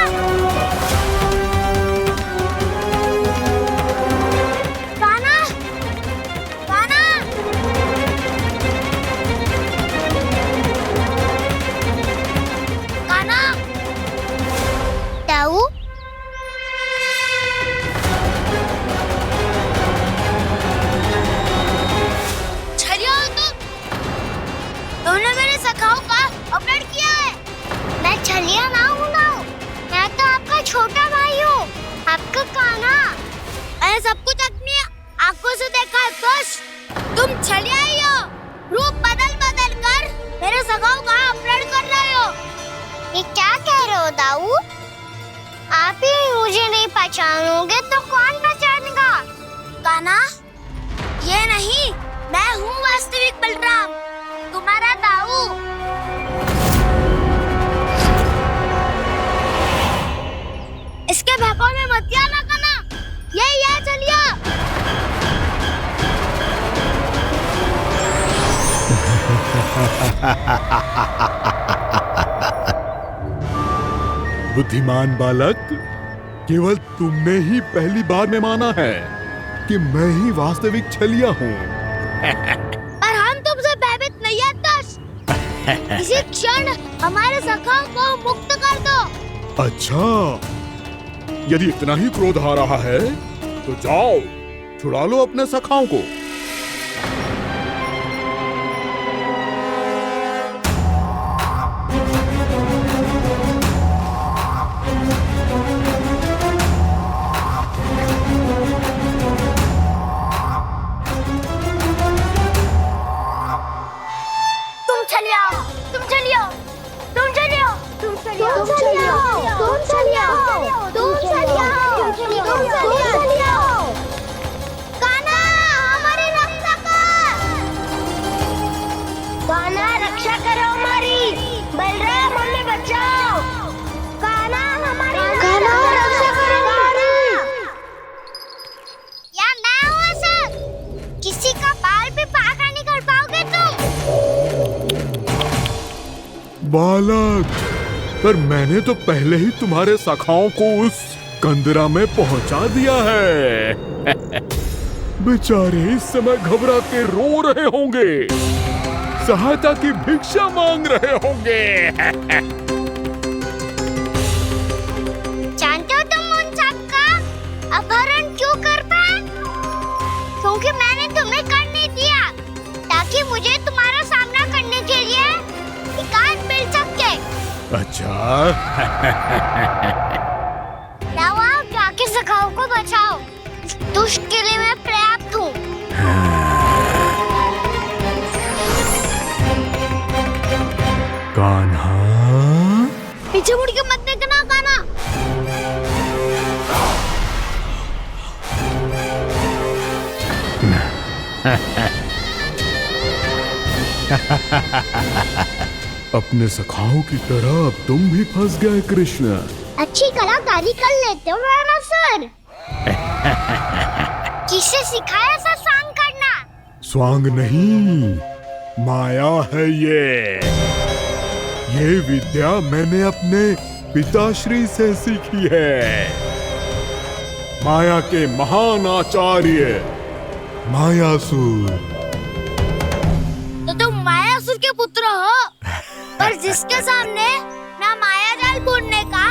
कान्हा, कान्हा। कान्हा, ताऊ, छलिया हो तुम। तुमने मेरे सखाओं का अपहरण किया है। मैं छलिया ना हूँ ना, मैं तो आपका छोटा भाई हूँ, आपका कान्हा। मैंने सब कुछ अपनी आंखों से देखा है दोष। तुम छलिया ही हो। रूप बदल बदल कर मेरे सखाओं का अपहरण कर रहे हो। ये क्या कह रहे हो दाऊ? आप ही मुझे नहीं पहचानोगे तो कौन पहचानेगा? कान्हा, ये नहीं, मैं हूँ वास्तविक बलराम, तुम्हारा दाऊ। इसके भौकाल में मत आना कान्हा, यही है छलिया। बुद्धिमान बालक, केवल तुमने ही पहली बार में माना है कि मैं ही वास्तविक छलिया हूँ। पर हम तुमसे भयभीत नहीं है दश। इसी क्षण हमारे सखाओं को मुक्त कर दो। अच्छा, यदि इतना ही क्रोध आ रहा है तो जाओ, छुड़ा लो अपने सखाओं को। तुम छलिया, तुम छलिया, तुम छलिया, तुम छलिया, तुम छलिया, तुम छलिया, तुम छलिया, तुम छलिया। कान्हा, हमारी रक्षा कर। कान्हा, रक्षा करो हमारी। बलराम, हमें बचाओ। कान्हा, हमारी रक्षा करो हमारी। या मैं हूँ सर, किसी का बाल भी पाका नहीं कर पाओगे तुम। बालक, पर मैंने तो पहले ही तुम्हारे सखाओं को उस कंदरा में पहुंचा दिया है। बेचारे इस समय घबरा के रो रहे होंगे, सहायता की भिक्षा मांग रहे होंगे। जानते हो तुम उन सबका अपहरण क्यों कर पाए? क्योंकि मैंने तुम्हें कर नहीं दिया, ताकि मुझे तुम्हारा सामना करने के लिए एकांत मिल सके। अच्छा। जाओ, जाके सखाओं को बचाओ। इस दुष्ट के लिए मैं पर्याप्त हूँ। कान्हा, पीछे मुड़ के मत देखना कान्हा। अपने सखाओं की तरह अब तुम भी फंस गए कृष्ण। अच्छी कलाकारी कर लेते हो राणा सर। किससे सिखाया ऐसा सांग करना? स्वांग नहीं, माया है ये विद्या मैंने अपने पिताश्री से सीखी है। माया के महान आचार्य मायासुर। तो तुम मायासुर के पुत्र हो, पर जिसके सामने मैं माया जाल बुनने का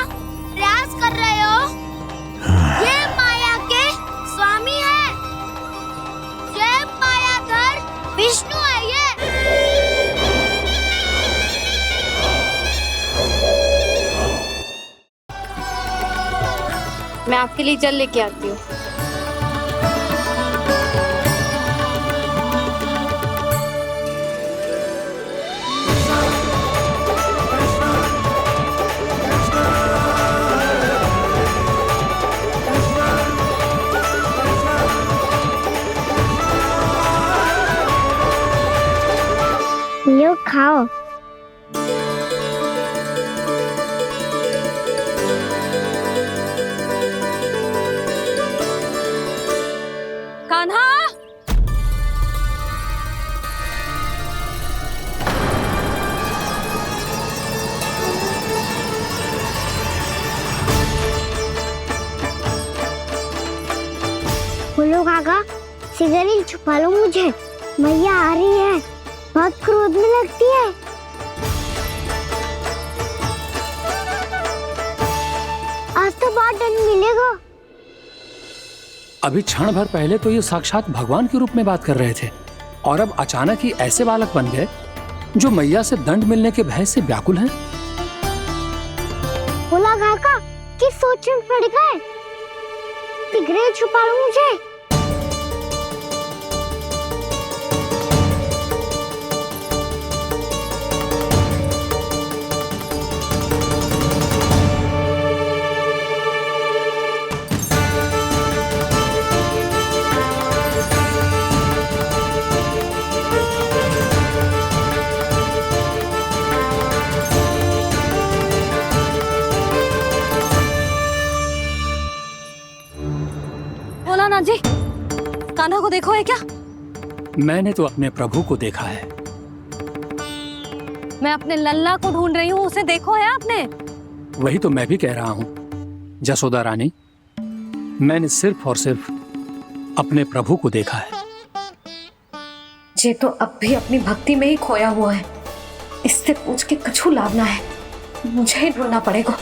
मैं आपके लिए जल लेके आती हूँ। यो खाओ। कान्हा, बोलो काका, सिगरेट छुपा लो मुझे, मैया आ रही है, बहुत क्रोध में लगती है। आज तो बहुत दंड मिलेगा। अभी क्षण भर पहले तो ये साक्षात भगवान के रूप में बात कर रहे थे और अब अचानक ही ऐसे बालक बन गए जो मैया से दंड मिलने के भय से व्याकुल हैं। बोला काका, किस सोच में पड़ गए? सिगरेट छुपा लो मुझे। भोलानाथ जी, कान्हा को देखो है क्या? मैंने तो अपने प्रभु को देखा है। मैं अपने लल्ला को ढूंढ रही हूँ, उसे देखो है आपने? वही तो मैं भी कह रहा हूँ जसोदा रानी, मैंने सिर्फ और सिर्फ अपने प्रभु को देखा है। ये तो अब भी अपनी भक्ति में ही खोया हुआ है, इससे पूछ के कछु लाभ ना है, मुझे ही ढूंढना पड़ेगा।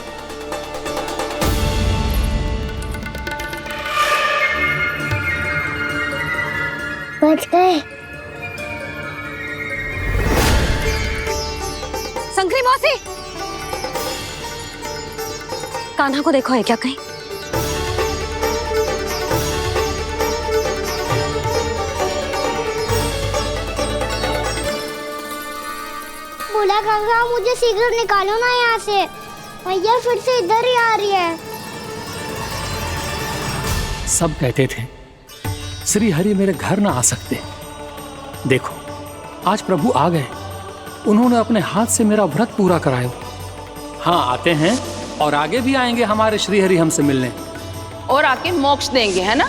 बच गए। संकरी मौसी, कान्हा को देखो है क्या कहीं? बोला काका, मुझे सिगरेट निकालो ना यहाँ से, भैया फिर से इधर ही आ रही है। सब कहते थे श्री हरि मेरे घर ना आ सकते। देखो आज प्रभु आ गए, उन्होंने अपने हाथ से मेरा व्रत पूरा कराया। हाँ, आते हैं और आगे भी आएंगे हमारे श्री हरि हमसे मिलने और आके मोक्ष देंगे, है ना?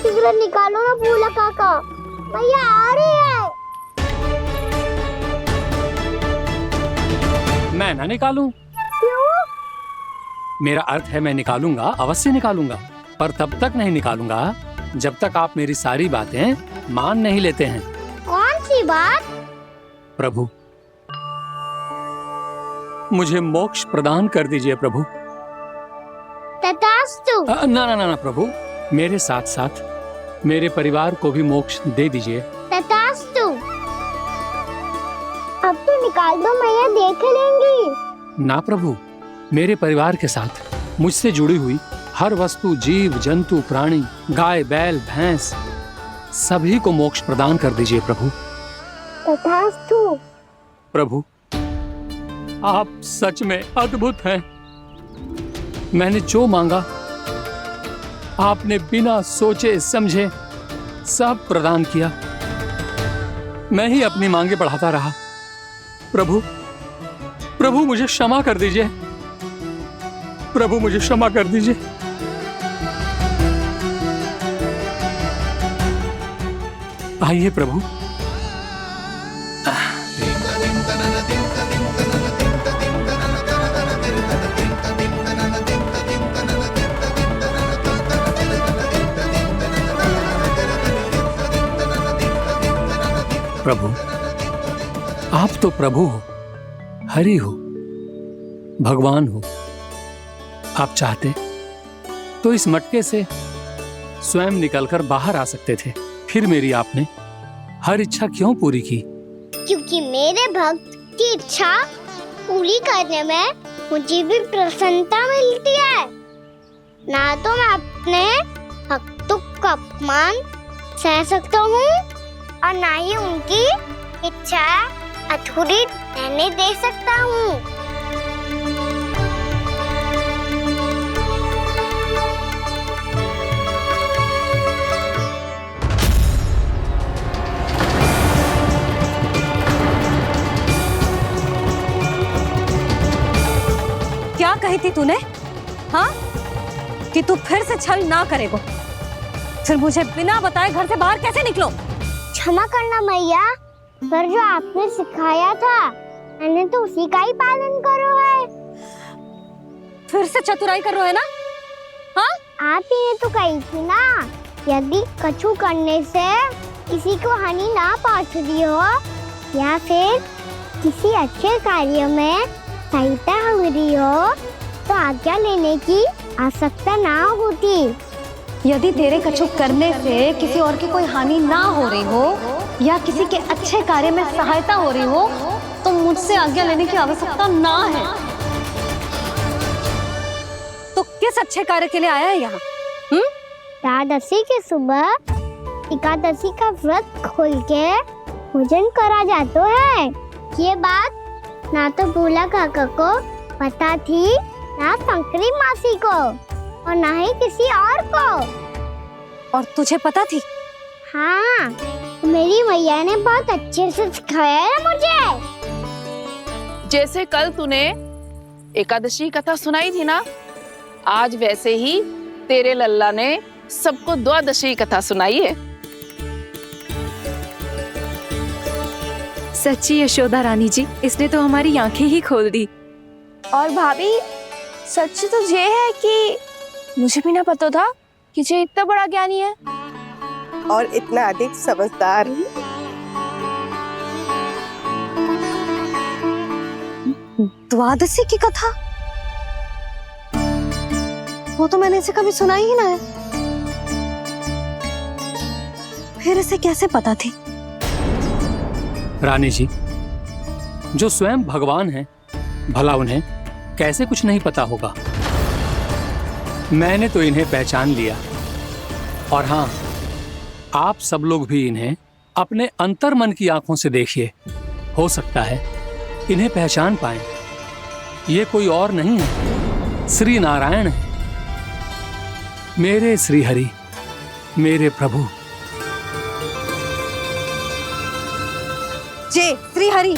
सिगरेट निकालो ना बोला काका, भैया आ रही है। मैं ना निकालूं? क्यों? मेरा अर्थ है मैं निकालूंगा, अवश्य निकालूंगा, पर तब तक नहीं निकालूंगा जब तक आप मेरी सारी बातें मान नहीं लेते हैं। कौन सी बात? प्रभु, मुझे मोक्ष प्रदान कर दीजिए प्रभु। तथास्तु। ना ना ना ना प्रभु, मेरे साथ साथ मेरे परिवार को भी मोक्ष दे दीजिए। तथास्तु। अब तो निकाल दो, मैया देख लेंगी। ना प्रभु, मेरे परिवार के साथ मुझसे जुड़ी हुई हर वस्तु, जीव जंतु, प्राणी, गाय बैल भैंस, सभी को मोक्ष प्रदान कर दीजिए प्रभु। तथास्तु। प्रभु, आप सच में अद्भुत हैं। मैंने जो मांगा आपने बिना सोचे समझे सब प्रदान किया। मैं ही अपनी मांगे बढ़ाता रहा। प्रभु, प्रभु मुझे क्षमा कर दीजिए। प्रभु मुझे क्षमा कर दीजिए। आइए प्रभु। प्रभु, आप तो प्रभु हो, हरि हो, भगवान हो। आप चाहते तो इस मटके से स्वयं निकलकर बाहर आ सकते थे, फिर मेरी आपने हर इच्छा क्यों पूरी की? क्योंकि मेरे भक्त की इच्छा पूरी करने में मुझे भी प्रसन्नता मिलती है। ना तो मैं अपने हक का अपमान सह सकता हूँ और ना ही उनकी इच्छा अधूरी रहने दे सकता हूँ। क्या कही थी तूने? हाँ, कि तू फिर से छल ना करेगा। फिर मुझे बिना बताए घर से बाहर कैसे निकलो? क्षमा करना मैया, पर जो आपने सिखाया था मैंने तो उसी का ही पालन करो है। फिर से चतुराई कर रहे हो है ना? हाँ? आप ही ने तो कही थी ना, यदि कछु करने से किसी को हानि ना पहुंचती हो या फिर किसी अच्छे कार्य में सहायता मिली हो तो आज्ञा लेने की आवश्यकता ना होती। यदि तेरे कछु करने से किसी और की कोई हानि ना हो रही हो या किसी के अच्छे कार्य में सहायता हो रही हो तो मुझसे आज्ञा लेने की आवश्यकता ना है। तो किस अच्छे कार्य के लिए आया है यहाँ? एकादशी के सुबह एकादशी का व्रत खोल के भोजन करा जाता है। ये बात ना तो भोला काका को पता थी, ना शंकरी मासी को और ना ही किसी और को। और तुझे पता थी? हाँ, मेरी मैया ने बहुत अच्छे से सिखाया है मुझे। जैसे कल तूने एकादशी कथा सुनाई थी ना, आज वैसे ही तेरे लल्ला ने सबको द्वादशी कथा सुनाई है। सच्ची यशोदा रानी जी, इसने तो हमारी आंखें ही खोल दी। और भाभी, सच तो ये है कि मुझे भी ना पता था कि ये इतना बड़ा ज्ञानी है और इतना अधिक समझदार। द्वादशी की कथा? वो तो मैंने इसे कभी सुना ही ना है। फिर इसे कैसे पता थी? रानी जी, जो स्वयं भगवान हैं, भला उन्हें कैसे कुछ नहीं पता होगा। मैंने तो इन्हें पहचान लिया। और हाँ, आप सब लोग भी इन्हें अपने अंतर्मन की आंखों से देखिए, हो सकता है इन्हें पहचान पाएं। ये कोई और नहीं है, श्री नारायण है, मेरे श्री हरि, मेरे प्रभु। जय श्री हरि।